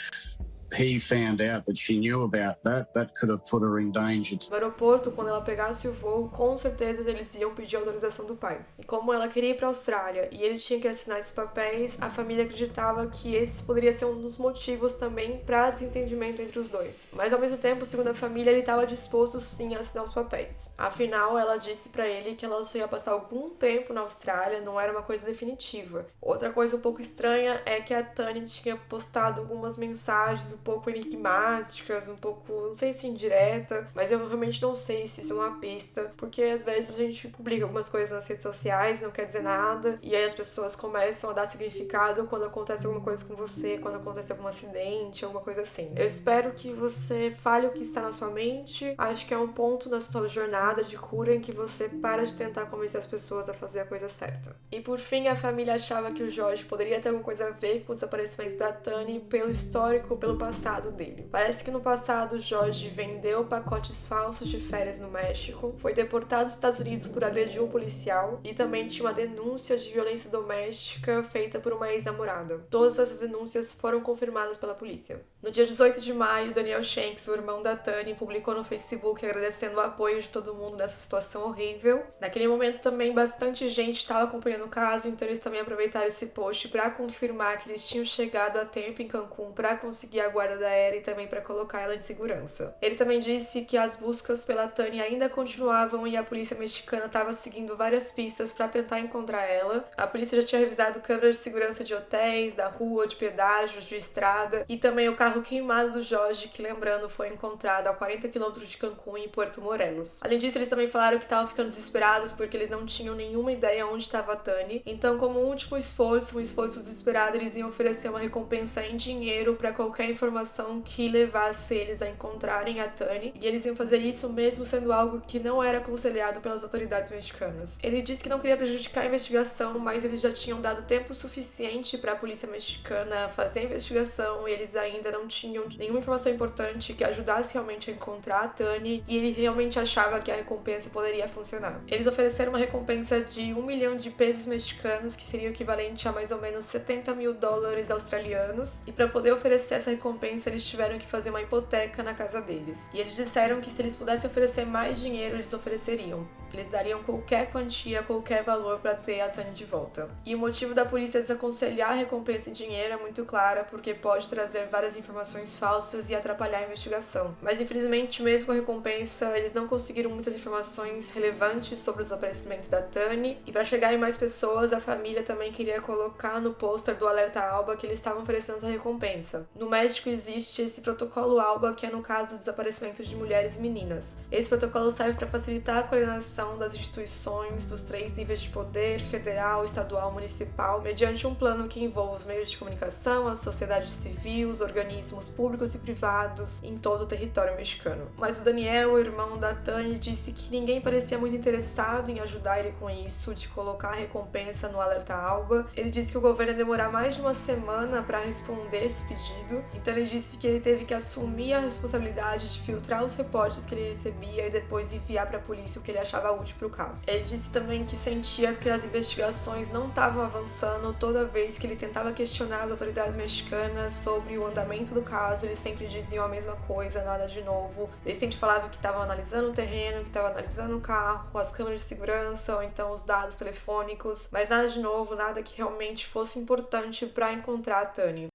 he found out that she knew about that, that could have put her in danger. No aeroporto, quando ela pegasse o voo, com certeza eles iam pedir autorização do pai. E como ela queria ir para a Austrália e ele tinha que assinar esses papéis, a família acreditava que esse poderia ser um dos motivos também para desentendimento entre os dois. Mas ao mesmo tempo, segundo a família, ele estava disposto sim a assinar os papéis. Afinal, ela disse para ele que ela só ia passar algum tempo na Austrália, não era uma coisa definitiva. Outra coisa um pouco estranha é que a Tani tinha postado algumas mensagens um pouco enigmáticas, um pouco, não sei se indireta, mas eu realmente não sei se isso é uma pista, porque às vezes a gente publica algumas coisas nas redes sociais, não quer dizer nada, e aí as pessoas começam a dar significado quando acontece alguma coisa com você, quando acontece algum acidente, alguma coisa assim. Eu espero que você fale o que está na sua mente, acho que é um ponto na sua jornada de cura em que você para de tentar convencer as pessoas a fazer a coisa certa. E por fim, a família achava que o Jorge poderia ter alguma coisa a ver com o desaparecimento da Tani pelo histórico, pelo passado dele. Parece que no passado o Jorge vendeu pacotes falsos de férias no México, foi deportado dos Estados Unidos por agredir um policial e também tinha uma denúncia de violência doméstica feita por uma ex-namorada. Todas essas denúncias foram confirmadas pela polícia. No dia 18 de maio, Daniel Shanks, o irmão da Tani, publicou no Facebook agradecendo o apoio de todo mundo nessa situação horrível. Naquele momento também bastante gente estava acompanhando o caso, então eles também aproveitaram esse post para confirmar que eles tinham chegado a tempo em Cancún para conseguir a guarda da Eri e também para colocar ela em segurança. Ele também disse que as buscas pela Tani ainda continuavam e a polícia mexicana estava seguindo várias pistas para tentar encontrar ela. A polícia já tinha revisado câmeras de segurança de hotéis, da rua, de pedágios, de estrada e também o carro queimado do Jorge, que lembrando foi encontrado a 40 km de Cancún em Puerto Morelos. Além disso, eles também falaram que estavam ficando desesperados porque eles não tinham nenhuma ideia onde estava a Tani. Então, como último esforço, um esforço desesperado, eles iam oferecer uma recompensa em dinheiro para qualquer informação que levasse eles a encontrarem a Tani. E eles iam fazer isso mesmo sendo algo que não era aconselhado pelas autoridades mexicanas. Ele disse que não queria prejudicar a investigação, mas eles já tinham dado tempo suficiente para a polícia mexicana fazer a investigação e eles ainda não tinham nenhuma informação importante que ajudasse realmente a encontrar a Tani e ele realmente achava que a recompensa poderia funcionar. Eles ofereceram uma recompensa de 1 milhão de pesos mexicanos, que seria o equivalente a mais ou menos 70 mil dólares australianos, e para poder oferecer essa recompensa eles tiveram que fazer uma hipoteca na casa deles. E eles disseram que se eles pudessem oferecer mais dinheiro, eles ofereceriam. Eles dariam qualquer quantia, qualquer valor para ter a Tani de volta. E o motivo da polícia desaconselhar a recompensa em dinheiro é muito clara, porque pode trazer várias informações falsas e atrapalhar a investigação. Mas infelizmente, mesmo com a recompensa, eles não conseguiram muitas informações relevantes sobre o desaparecimento da Tani. E para chegar em mais pessoas, a família também queria colocar no pôster do Alerta Alba que eles estavam oferecendo essa recompensa. No México existe esse protocolo Alba, que é no caso do desaparecimento de mulheres e meninas. Esse protocolo serve para facilitar a coordenação das instituições dos 3 níveis de poder, federal, estadual, municipal, mediante um plano que envolve os meios de comunicação, a sociedade civil, os organismos públicos e privados em todo o território mexicano. Mas o Daniel, o irmão da Tani, disse que ninguém parecia muito interessado em ajudar ele com isso, de colocar a recompensa no Alerta Alba. Ele disse que o governo ia demorar mais de uma semana para responder esse pedido, então ele disse que ele teve que assumir a responsabilidade de filtrar os reportes que ele recebia e depois enviar para a polícia o que ele achava útil para o caso. Ele disse também que sentia que as investigações não estavam avançando toda vez que ele tentava questionar as autoridades mexicanas sobre o andamento do caso. Eles sempre diziam a mesma coisa, nada de novo. Eles sempre falavam que estavam analisando o terreno, que estavam analisando o carro, as câmeras de segurança ou então os dados telefônicos, mas nada de novo, nada que realmente fosse importante para encontrar a Tani.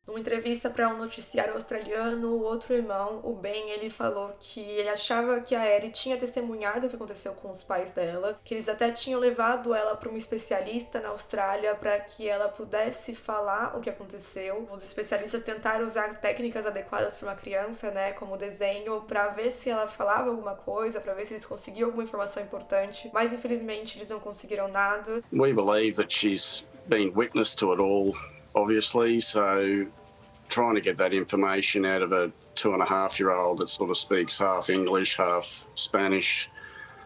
Numa entrevista para um noticiário australiano, o outro irmão, o Ben, ele falou que ele achava que a Eri tinha testemunhado o que aconteceu com os pais dela, que eles até tinham levado ela para um especialista na Austrália para que ela pudesse falar o que aconteceu. Os especialistas tentaram usar técnicas adequadas para uma criança, né, como desenho, para ver se ela falava alguma coisa, para ver se eles conseguiam alguma informação importante, mas infelizmente eles não conseguiram nada. We believe that she's been witness to it all, obviously, so trying to get that information out of a 2.5-year-old that sort of speaks half English, half Spanish,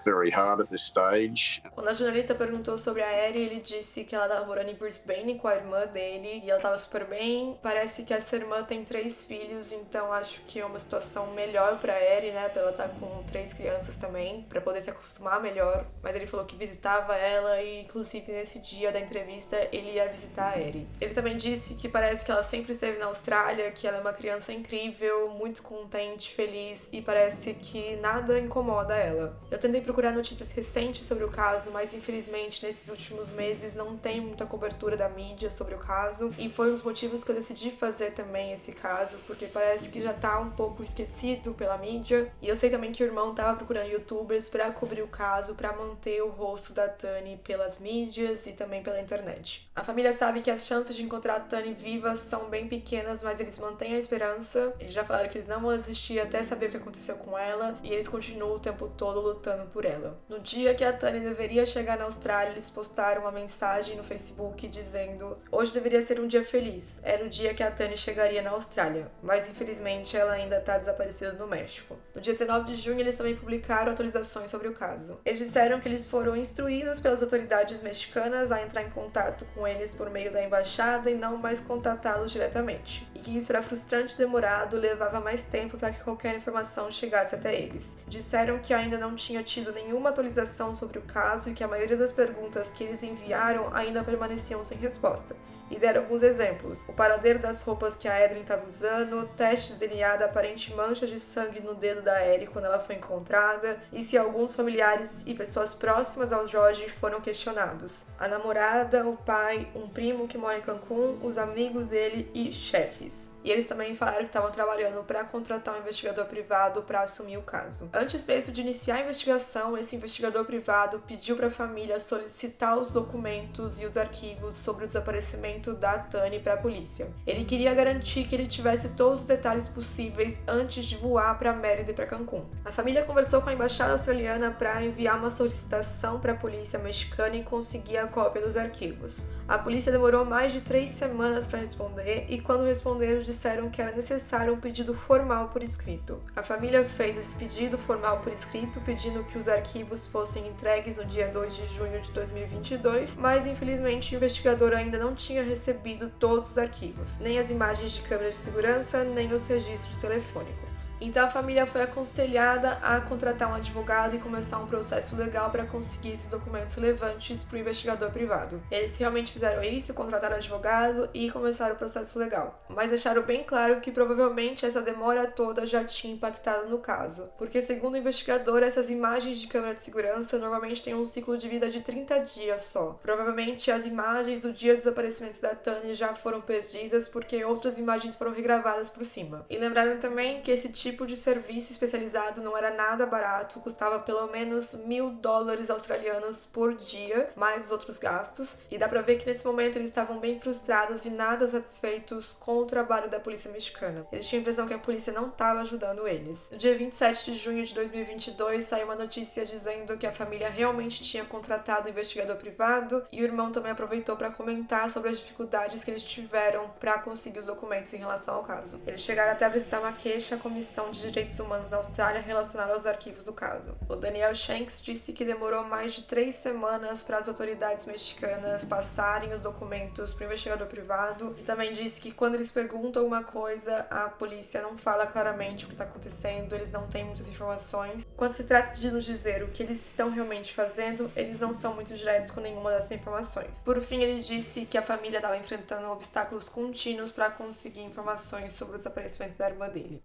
very hard at this stage. Quando a jornalista perguntou sobre a Erin, ele disse que ela estava morando em Brisbane com a irmã dele e ela estava super bem. Parece que essa irmã tem 3 filhos, então acho que é uma situação melhor pra Erin, né? Pra ela estar com 3 crianças também, pra poder se acostumar melhor. Mas ele falou que visitava ela e, inclusive, nesse dia da entrevista, ele ia visitar a Erin. Ele também disse que parece que ela sempre esteve na Austrália, que ela é uma criança incrível, muito contente, feliz e parece que nada incomoda ela. Eu tentei procurar notícias recentes sobre o caso, mas infelizmente nesses últimos meses não tem muita cobertura da mídia sobre o caso e foi um dos motivos que eu decidi fazer também esse caso, porque parece que já tá um pouco esquecido pela mídia e eu sei também que o irmão tava procurando youtubers pra cobrir o caso, pra manter o rosto da Tani pelas mídias e também pela internet. A família sabe que as chances de encontrar a Tani viva são bem pequenas, mas eles mantêm a esperança. Eles já falaram que eles não vão desistir até saber o que aconteceu com ela e eles continuam o tempo todo lutando por ela. No dia que a Tani deveria chegar na Austrália, eles postaram uma mensagem no Facebook dizendo: hoje deveria ser um dia feliz, era o dia que a Tani chegaria na Austrália, mas infelizmente ela ainda está desaparecida no México. No dia 19 de junho eles também publicaram atualizações sobre o caso. Eles disseram que eles foram instruídos pelas autoridades mexicanas a entrar em contato com eles por meio da embaixada e não mais contatá-los diretamente, e que isso era frustrante e demorado, levava mais tempo para que qualquer informação chegasse até eles. Disseram que ainda não tinha tido nenhuma atualização sobre o caso e que a maioria das perguntas que eles enviaram ainda permaneciam sem resposta. E deram alguns exemplos: o paradeiro das roupas que a Erin estava usando, testes de DNA da aparente mancha de sangue no dedo da Erin quando ela foi encontrada, e se alguns familiares e pessoas próximas ao Jorge foram questionados. A namorada, o pai, um primo que mora em Cancún, os amigos dele e chefes. E eles também falaram que estavam trabalhando para contratar um investigador privado para assumir o caso. Antes mesmo de iniciar a investigação, esse investigador privado pediu para a família solicitar os documentos e os arquivos sobre o desaparecimento da Tani para a polícia. Ele queria garantir que ele tivesse todos os detalhes possíveis antes de voar para Mérida e para Cancún. A família conversou com a embaixada australiana para enviar uma solicitação para a polícia mexicana e conseguir a cópia dos arquivos. A polícia demorou mais de 3 semanas para responder e quando responderam disseram que era necessário um pedido formal por escrito. A família fez esse pedido formal por escrito pedindo que os arquivos fossem entregues no dia 2 de junho de 2022, mas infelizmente o investigador ainda não tinha recebido todos os arquivos, nem as imagens de câmeras de segurança, nem os registros telefônicos. Então a família foi aconselhada a contratar um advogado e começar um processo legal para conseguir esses documentos relevantes para o investigador privado. Eles realmente fizeram isso, contrataram um advogado e começaram o processo legal. Mas deixaram bem claro que provavelmente essa demora toda já tinha impactado no caso, porque segundo o investigador, essas imagens de câmera de segurança normalmente têm um ciclo de vida de 30 dias só. Provavelmente as imagens do dia dos desaparecimentos da Tani já foram perdidas porque outras imagens foram regravadas por cima. E lembraram também que esse tipo de serviço especializado não era nada barato, custava pelo menos $1.000 australianos por dia, mais os outros gastos, e dá pra ver que nesse momento eles estavam bem frustrados e nada satisfeitos com o trabalho da polícia mexicana. Eles tinham a impressão que a polícia não estava ajudando eles. No dia 27 de junho de 2022, saiu uma notícia dizendo que a família realmente tinha contratado um investigador privado e o irmão também aproveitou para comentar sobre as dificuldades que eles tiveram para conseguir os documentos em relação ao caso. Eles chegaram até a apresentar uma queixa à Comissão de Direitos Humanos na Austrália relacionada aos arquivos do caso. O Daniel Shanks disse que demorou mais de 3 semanas para as autoridades mexicanas passarem os documentos para o investigador privado e também disse que quando eles perguntam alguma coisa, a polícia não fala claramente o que está acontecendo, eles não têm muitas informações. Quando se trata de nos dizer o que eles estão realmente fazendo, eles não são muito diretos com nenhuma dessas informações. Por fim, ele disse que a família estava enfrentando obstáculos contínuos para conseguir informações sobre o desaparecimento da irmã dele.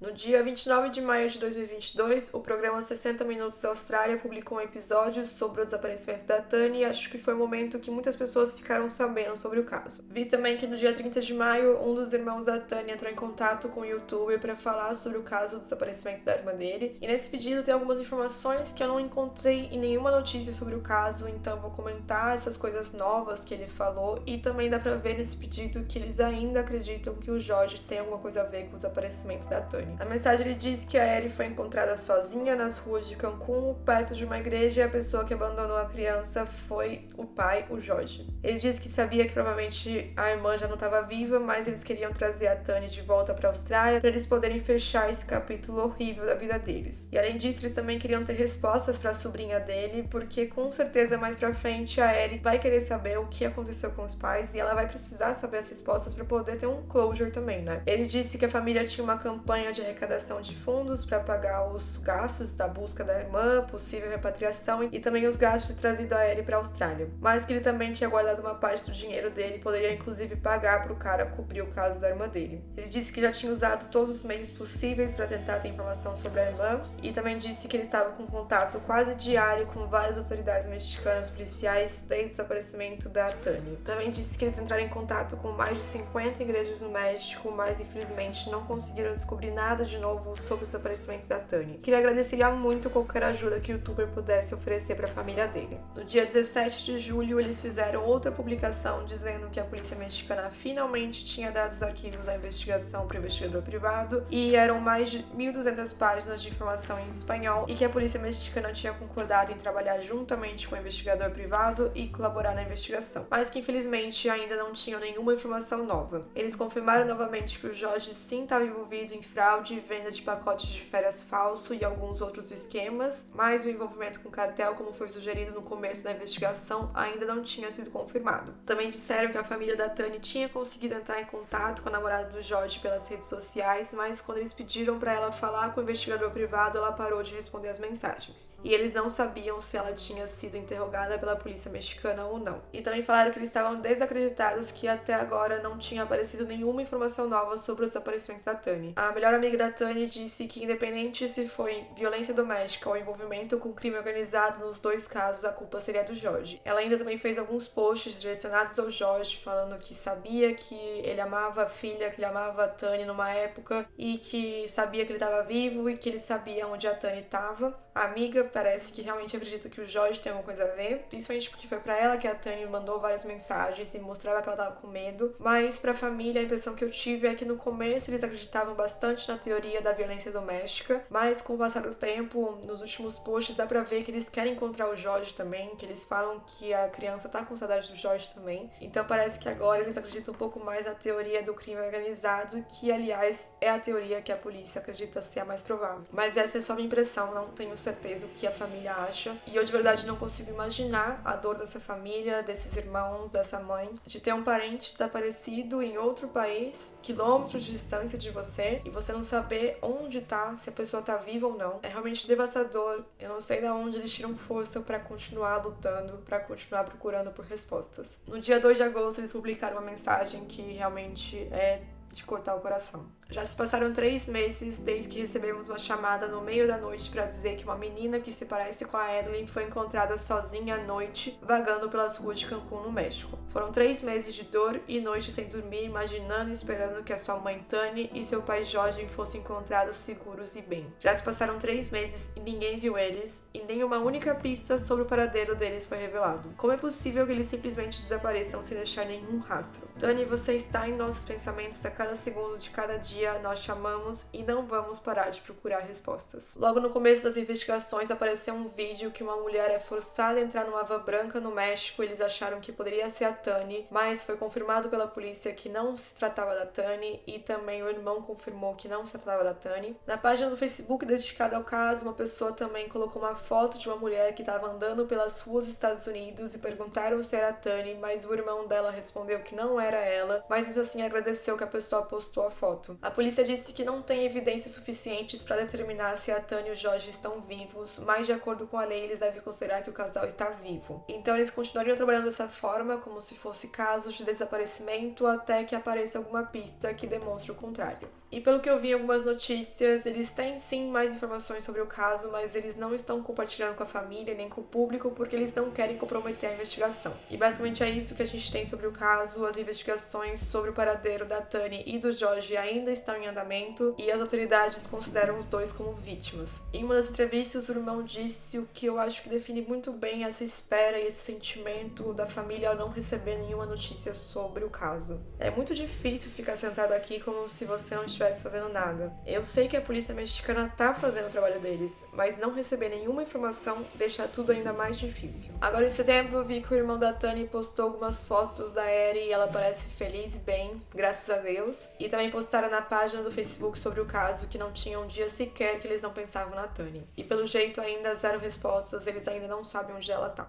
No dia 29 de maio de 2022, o programa 60 Minutos Austrália publicou um episódio sobre o desaparecimento da Tani e acho que foi o momento que muitas pessoas ficaram sabendo sobre o caso. Vi também que no dia 30 de maio, um dos irmãos da Tani entrou em contato com o youtuber para falar sobre o caso do desaparecimento da irmã dele, e nesse pedido tem algumas informações que eu não encontrei em nenhuma notícia sobre o caso, então eu vou comentar essas coisas novas que ele falou, e também dá pra ver nesse pedido que eles ainda acreditam que o Jorge tem alguma coisa a ver com o desaparecimento da Tani. Tani. Na mensagem ele diz que a Eri foi encontrada sozinha nas ruas de Cancún, perto de uma igreja, e a pessoa que abandonou a criança foi o pai, o Jorge. Ele diz que sabia que provavelmente a irmã já não estava viva, mas eles queriam trazer a Tani de volta para a Austrália para eles poderem fechar esse capítulo horrível da vida deles. E além disso, eles também queriam ter respostas para a sobrinha dele, porque com certeza mais pra frente a Eri vai querer saber o que aconteceu com os pais e ela vai precisar saber as respostas para poder ter um closure também, né? Ele disse que a família tinha uma campanha de arrecadação de fundos para pagar os gastos da busca da irmã, possível repatriação e também os gastos de trazido a Eri para a Austrália. Mas que ele também tinha guardado uma parte do dinheiro dele e poderia inclusive pagar para o cara cobrir o caso da irmã dele. Ele disse que já tinha usado todos os meios possíveis para tentar ter informação sobre a irmã e também disse que ele estava com contato quase diário com várias autoridades mexicanas policiais desde o desaparecimento da Tani. Também disse que eles entraram em contato com mais de 50 igrejas no México, mas infelizmente não conseguiram descobrir nada de novo sobre o desaparecimento da Tani. Que ele agradeceria muito qualquer ajuda que o youtuber pudesse oferecer para a família dele. No dia 17 de julho, eles fizeram outra publicação dizendo que a polícia mexicana finalmente tinha dado os arquivos da investigação para o investigador privado e eram mais de 1.200 páginas de informação em espanhol e que a polícia mexicana tinha concordado em trabalhar juntamente com o investigador privado e colaborar na investigação, mas que infelizmente ainda não tinham nenhuma informação nova. Eles confirmaram novamente que o Jorge sim estava envolvido em fraude, venda de pacotes de férias falso e alguns outros esquemas, mas o envolvimento com o cartel, como foi sugerido no começo da investigação, ainda não tinha sido confirmado. Também disseram que a família da Tani tinha conseguido entrar em contato com a namorada do Jorge pelas redes sociais, mas quando eles pediram para ela falar com o investigador privado, ela parou de responder as mensagens. E eles não sabiam se ela tinha sido interrogada pela polícia mexicana ou não. E também falaram que eles estavam desacreditados que até agora não tinha aparecido nenhuma informação nova sobre o desaparecimento da Tani. A melhor amiga da Tani disse que independente se foi violência doméstica ou envolvimento com crime organizado, nos dois casos a culpa seria do Jorge. Ela ainda também fez alguns posts direcionados ao Jorge, falando que sabia que ele amava a filha, que ele amava a Tani numa época e que sabia que ele estava vivo e que ele sabia onde a Tani estava. A amiga parece que realmente acredita que o Jorge tem alguma coisa a ver, principalmente porque foi pra ela que a Tani mandou várias mensagens e mostrava que ela tava com medo, mas pra família a impressão que eu tive é que no começo eles acreditavam bastante na teoria da violência doméstica, mas com o passar do tempo, nos últimos posts dá pra ver que eles querem encontrar o Jorge também, que eles falam que a criança tá com saudade do Jorge também, então parece que agora eles acreditam um pouco mais na teoria do crime organizado, que aliás é a teoria que a polícia acredita ser a mais provável. Mas essa é só minha impressão, não tenho certeza o que a família acha, e eu de verdade não consigo imaginar a dor dessa família, desses irmãos, dessa mãe, de ter um parente desaparecido em outro país, quilômetros de distância de você, e você não saber onde tá, se a pessoa tá viva ou não. É realmente devastador. Eu não sei de onde eles tiram força pra continuar lutando, pra continuar procurando por respostas. No dia 2 de agosto eles publicaram uma mensagem que realmente é de cortar o coração. Já se passaram 3 meses desde que recebemos uma chamada no meio da noite para dizer que uma menina que se parece com a Edeline foi encontrada sozinha à noite, vagando pelas ruas de Cancún, no México. Foram 3 meses de dor e noites sem dormir, imaginando e esperando que a sua mãe Tani e seu pai Jorge fossem encontrados seguros e bem. Já se passaram 3 meses e ninguém viu eles, e nem uma única pista sobre o paradeiro deles foi revelado. Como é possível que eles simplesmente desapareçam sem deixar nenhum rastro? Tani, você está em nossos pensamentos a cada segundo de cada dia. Nós chamamos e não vamos parar de procurar respostas. Logo no começo das investigações apareceu um vídeo que uma mulher é forçada a entrar numa van branca no México. Eles acharam que poderia ser a Tani, mas foi confirmado pela polícia que não se tratava da Tani e também o irmão confirmou que não se tratava da Tani. Na página do Facebook dedicada ao caso, uma pessoa também colocou uma foto de uma mulher que estava andando pelas ruas dos Estados Unidos e perguntaram se era a Tani, mas o irmão dela respondeu que não era ela, mas isso assim agradeceu que a pessoa postou a foto. A polícia disse que não tem evidências suficientes para determinar se a Tani e o Jorge estão vivos, mas de acordo com a lei eles devem considerar que o casal está vivo. Então eles continuariam trabalhando dessa forma, como se fosse casos de desaparecimento, até que apareça alguma pista que demonstre o contrário. E pelo que eu vi em algumas notícias, eles têm sim mais informações sobre o caso, mas eles não estão compartilhando com a família nem com o público porque eles não querem comprometer a investigação. E basicamente é isso que a gente tem sobre o caso. As investigações sobre o paradeiro da Tani e do Jorge ainda estão em andamento e as autoridades consideram os dois como vítimas. Em uma das entrevistas, o irmão disse o que eu acho que define muito bem essa espera e esse sentimento da família ao não receber nenhuma notícia sobre o caso. É muito difícil ficar sentado aqui como se você não estivesse fazendo nada. Eu sei que a polícia mexicana tá fazendo o trabalho deles, mas não receber nenhuma informação deixa tudo ainda mais difícil. Agora em setembro eu vi que o irmão da Tani postou algumas fotos da Eri e ela parece feliz e bem, graças a Deus. E também postaram na página do Facebook sobre o caso que não tinha um dia sequer que eles não pensavam na Tani. E pelo jeito ainda zero respostas, eles ainda não sabem onde ela tá.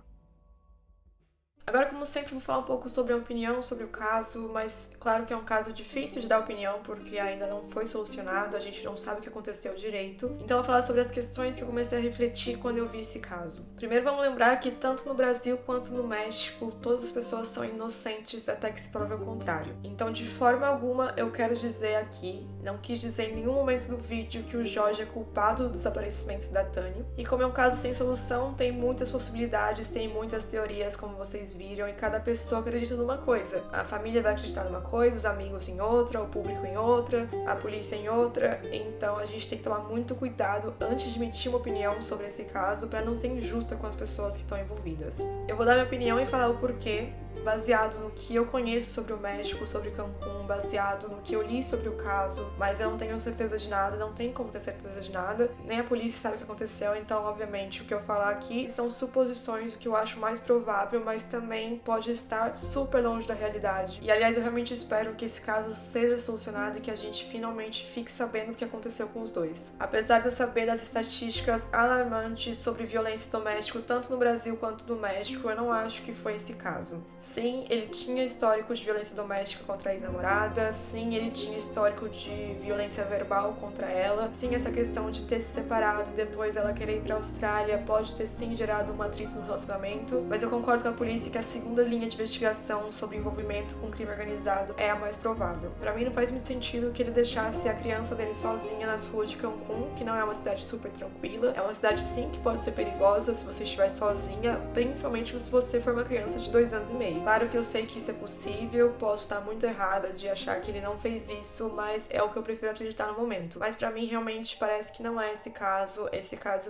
Agora, como sempre, vou falar um pouco sobre a opinião sobre o caso, mas claro que é um caso difícil de dar opinião porque ainda não foi solucionado, a gente não sabe o que aconteceu direito. Então eu vou falar sobre as questões que eu comecei a refletir quando eu vi esse caso. Primeiro vamos lembrar que tanto no Brasil quanto no México, todas as pessoas são inocentes até que se prove o contrário. Então de forma alguma eu quero dizer aqui, não quis dizer em nenhum momento do vídeo que o Jorge é culpado do desaparecimento da Tani. E como é um caso sem solução, tem muitas possibilidades, tem muitas teorias, como vocês viram, e cada pessoa acredita numa coisa. A família vai acreditar numa coisa, os amigos em outra, o público em outra, a polícia em outra. Então a gente tem que tomar muito cuidado antes de emitir uma opinião sobre esse caso para não ser injusta com as pessoas que estão envolvidas. Eu vou dar minha opinião e falar o porquê, baseado no que eu conheço sobre o México, sobre Cancún, baseado no que eu li sobre o caso, mas eu não tenho certeza de nada, não tem como ter certeza de nada, nem a polícia sabe o que aconteceu, então obviamente o que eu falar aqui são suposições, o que eu acho mais provável, mas também pode estar super longe da realidade. E aliás, eu realmente espero que esse caso seja solucionado e que a gente finalmente fique sabendo o que aconteceu com os dois. Apesar de eu saber das estatísticas alarmantes sobre violência doméstica, tanto no Brasil quanto no México, eu não acho que foi esse caso. Sim, ele tinha histórico de violência doméstica contra a ex-namorada, sim, ele tinha histórico de violência verbal contra ela, sim, essa questão de ter se separado e depois ela querer ir pra Austrália pode ter sim gerado um atrito no relacionamento, mas eu concordo com a polícia que a segunda linha de investigação sobre envolvimento com crime organizado é a mais provável. Pra mim não faz muito sentido que ele deixasse a criança dele sozinha nas ruas de Cancún, que não é uma cidade super tranquila, é uma cidade sim que pode ser perigosa se você estiver sozinha, principalmente se você for uma criança de 2 anos e meio. Claro que eu sei que isso é possível, posso estar muito errada de achar que ele não fez isso, mas é o que eu prefiro acreditar no momento. Mas pra mim realmente parece que não é esse caso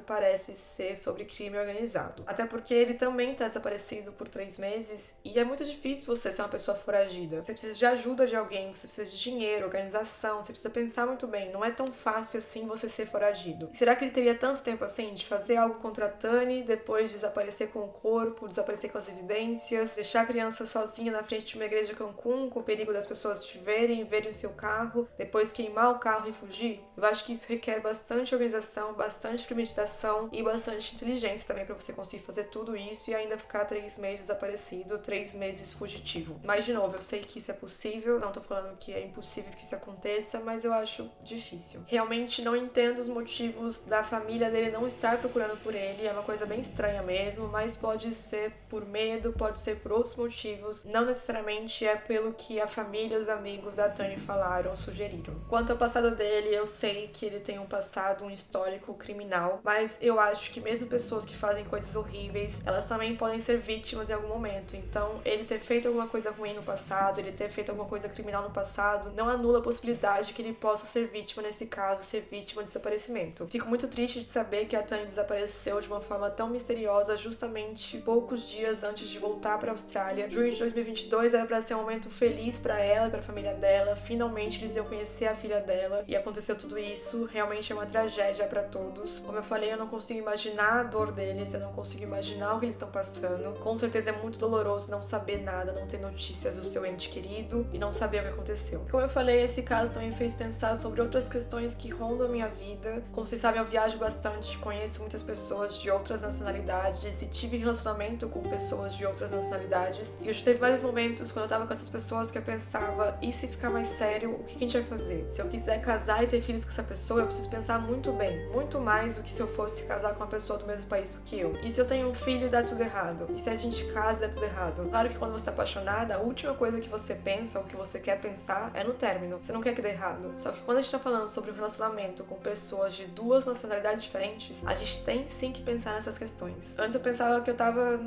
parece ser sobre crime organizado. Até porque ele também tá desaparecido por 3 meses e é muito difícil você ser uma pessoa foragida. Você precisa de ajuda de alguém, você precisa de dinheiro, organização, você precisa pensar muito bem. Não é tão fácil assim você ser foragido. Será que ele teria tanto tempo assim de fazer algo contra a Tani, depois desaparecer com o corpo, desaparecer com as evidências, deixar a criança sozinha na frente de uma igreja Cancún, com o perigo das pessoas te verem o seu carro, depois queimar o carro e fugir? Eu acho que isso requer bastante organização, bastante premeditação e bastante inteligência também pra você conseguir fazer tudo isso e ainda ficar 3 meses desaparecido, 3 meses fugitivo. Mas de novo, eu sei que isso é possível, não tô falando que é impossível que isso aconteça, mas eu acho difícil. Realmente não entendo os motivos da família dele não estar procurando por ele, é uma coisa bem estranha mesmo, mas pode ser por medo, pode ser por outros motivos, não necessariamente é pelo que a família e os amigos da Tani falaram ou sugeriram. Quanto ao passado dele, eu sei que ele tem um passado, um histórico criminal, mas eu acho que mesmo pessoas que fazem coisas horríveis, elas também podem ser vítimas em algum momento. Então, ele ter feito alguma coisa ruim no passado, ele ter feito alguma coisa criminal no passado, não anula a possibilidade que ele possa ser vítima nesse caso, ser vítima de desaparecimento. Fico muito triste de saber que a Tani desapareceu de uma forma tão misteriosa justamente poucos dias antes de voltar para a Austrália. Junho de 2022 era para ser um momento feliz para ela e para a família dela, finalmente eles iam conhecer a filha dela e aconteceu tudo isso. Realmente é uma tragédia para todos. Como eu falei, eu não consigo imaginar a dor deles, eu não consigo imaginar o que eles estão passando. Com certeza é muito doloroso não saber nada, não ter notícias do seu ente querido e não saber o que aconteceu. Como eu falei, esse caso também fez pensar sobre outras questões que rondam a minha vida. Como vocês sabem, eu viajo bastante, conheço muitas pessoas de outras nacionalidades e tive relacionamento com pessoas de outras nacionalidades. E eu já teve vários momentos quando eu tava com essas pessoas que eu pensava, e se ficar mais sério, o que a gente vai fazer? Se eu quiser casar e ter filhos com essa pessoa, eu preciso pensar muito bem, muito mais do que se eu fosse casar com uma pessoa do mesmo país que eu. E se eu tenho um filho e dá tudo errado? E se a gente casa e dá tudo errado? Claro que quando você tá apaixonada, a última coisa que você pensa, ou que você quer pensar, é no término. Você não quer que dê errado. Só que quando a gente tá falando sobre um relacionamento com pessoas de 2 nacionalidades diferentes, a gente tem sim que pensar nessas questões. Antes eu pensava que eu tava,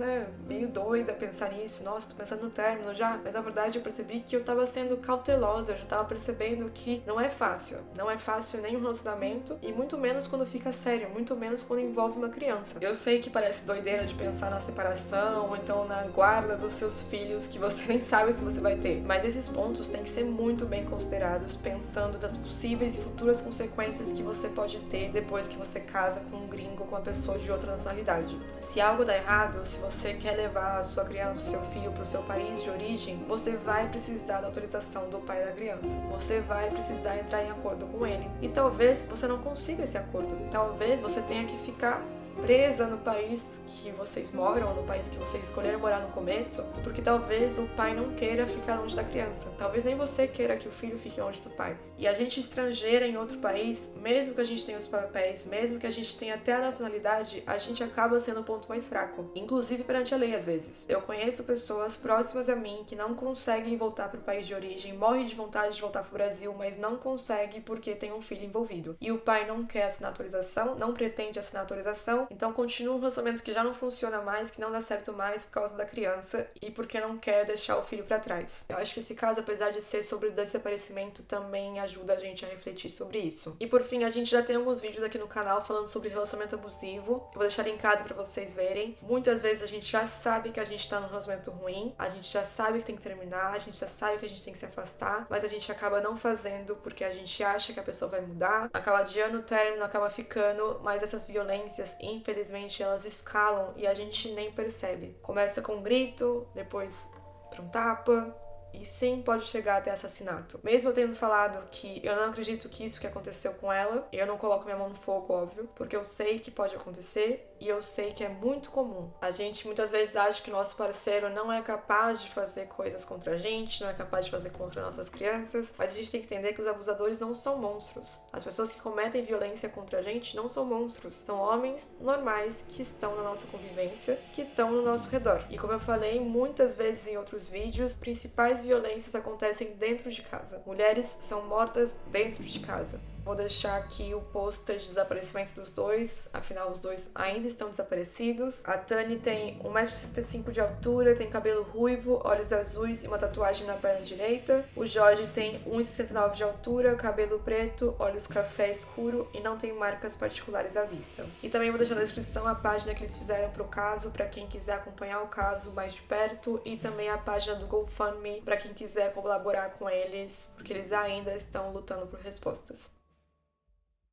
meio doida a pensar nisso. Nossa, tô pensando no término já. Mas na verdade eu percebi que eu tava sendo sendo cautelosa, eu já tava percebendo que não é fácil. Não é fácil nenhum relacionamento, e muito menos quando fica sério, muito menos quando envolve uma criança. Eu sei que parece doideira de pensar na separação, ou então na guarda dos seus filhos, que você nem sabe se você vai ter. Mas esses pontos têm que ser muito bem considerados, pensando das possíveis e futuras consequências que você pode ter depois que você casa com um gringo, com uma pessoa de outra nacionalidade. Se algo dá errado, se você quer levar a sua criança, o seu filho para o seu país de origem, você vai precisar da autorização do pai da criança. Você vai precisar entrar em acordo com ele. E talvez você não consiga esse acordo. Talvez você tenha que ficar presa no país que vocês moram, no país que vocês escolheram morar no começo, porque talvez o pai não queira ficar longe da criança. Talvez nem você queira que o filho fique longe do pai. E a gente estrangeira em outro país, mesmo que a gente tenha os papéis, mesmo que a gente tenha até a nacionalidade, a gente acaba sendo o ponto mais fraco. Inclusive perante a lei, às vezes. Eu conheço pessoas próximas a mim que não conseguem voltar para o país de origem, morrem de vontade de voltar para o Brasil, mas não conseguem porque tem um filho envolvido. E o pai não quer assinar autorização, não pretende assinar autorização, então continua um relacionamento que já não funciona mais, que não dá certo mais por causa da criança e porque não quer deixar o filho pra trás. Eu acho que esse caso, apesar de ser sobre desaparecimento, também ajuda a gente a refletir sobre isso. E por fim, a gente já tem alguns vídeos aqui no canal falando sobre relacionamento abusivo. Eu vou deixar linkado pra vocês verem. Muitas vezes a gente já sabe que a gente tá num relacionamento ruim, a gente já sabe que tem que terminar, a gente já sabe que a gente tem que se afastar, mas a gente acaba não fazendo porque a gente acha que a pessoa vai mudar, acaba adiando o término, acaba ficando, mas essas violências, infelizmente, elas escalam e a gente nem percebe. Começa com um grito, depois para um tapa, e sim, pode chegar até assassinato. Mesmo eu tendo falado que eu não acredito que isso que aconteceu com ela, eu não coloco minha mão no fogo, óbvio, porque eu sei que pode acontecer e eu sei que é muito comum. A gente muitas vezes acha que o nosso parceiro não é capaz de fazer coisas contra a gente, não é capaz de fazer contra nossas crianças, mas a gente tem que entender que os abusadores não são monstros. As pessoas que cometem violência contra a gente não são monstros, são homens normais que estão na nossa convivência, que estão no nosso redor. E como eu falei muitas vezes em outros vídeos, principais violências acontecem dentro de casa. Mulheres são mortas dentro de casa. Vou deixar aqui o pôster de desaparecimento dos dois, afinal os dois ainda estão desaparecidos. A Tani tem 1,65 m de altura, tem cabelo ruivo, olhos azuis e uma tatuagem na perna direita. O Jorge tem 1,69 m de altura, cabelo preto, olhos café escuro e não tem marcas particulares à vista. E também vou deixar na descrição a página que eles fizeram pro caso, para quem quiser acompanhar o caso mais de perto, e também a página do GoFundMe, para quem quiser colaborar com eles, porque eles ainda estão lutando por respostas.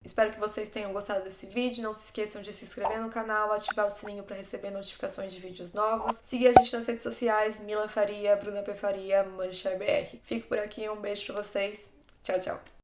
Espero que vocês tenham gostado desse vídeo. Não se esqueçam de se inscrever no canal, ativar o sininho para receber notificações de vídeos novos. Seguir a gente nas redes sociais, Mila Faria, Bruna P. Faria, Mancha BR. Fico por aqui, um beijo pra vocês. Tchau, tchau.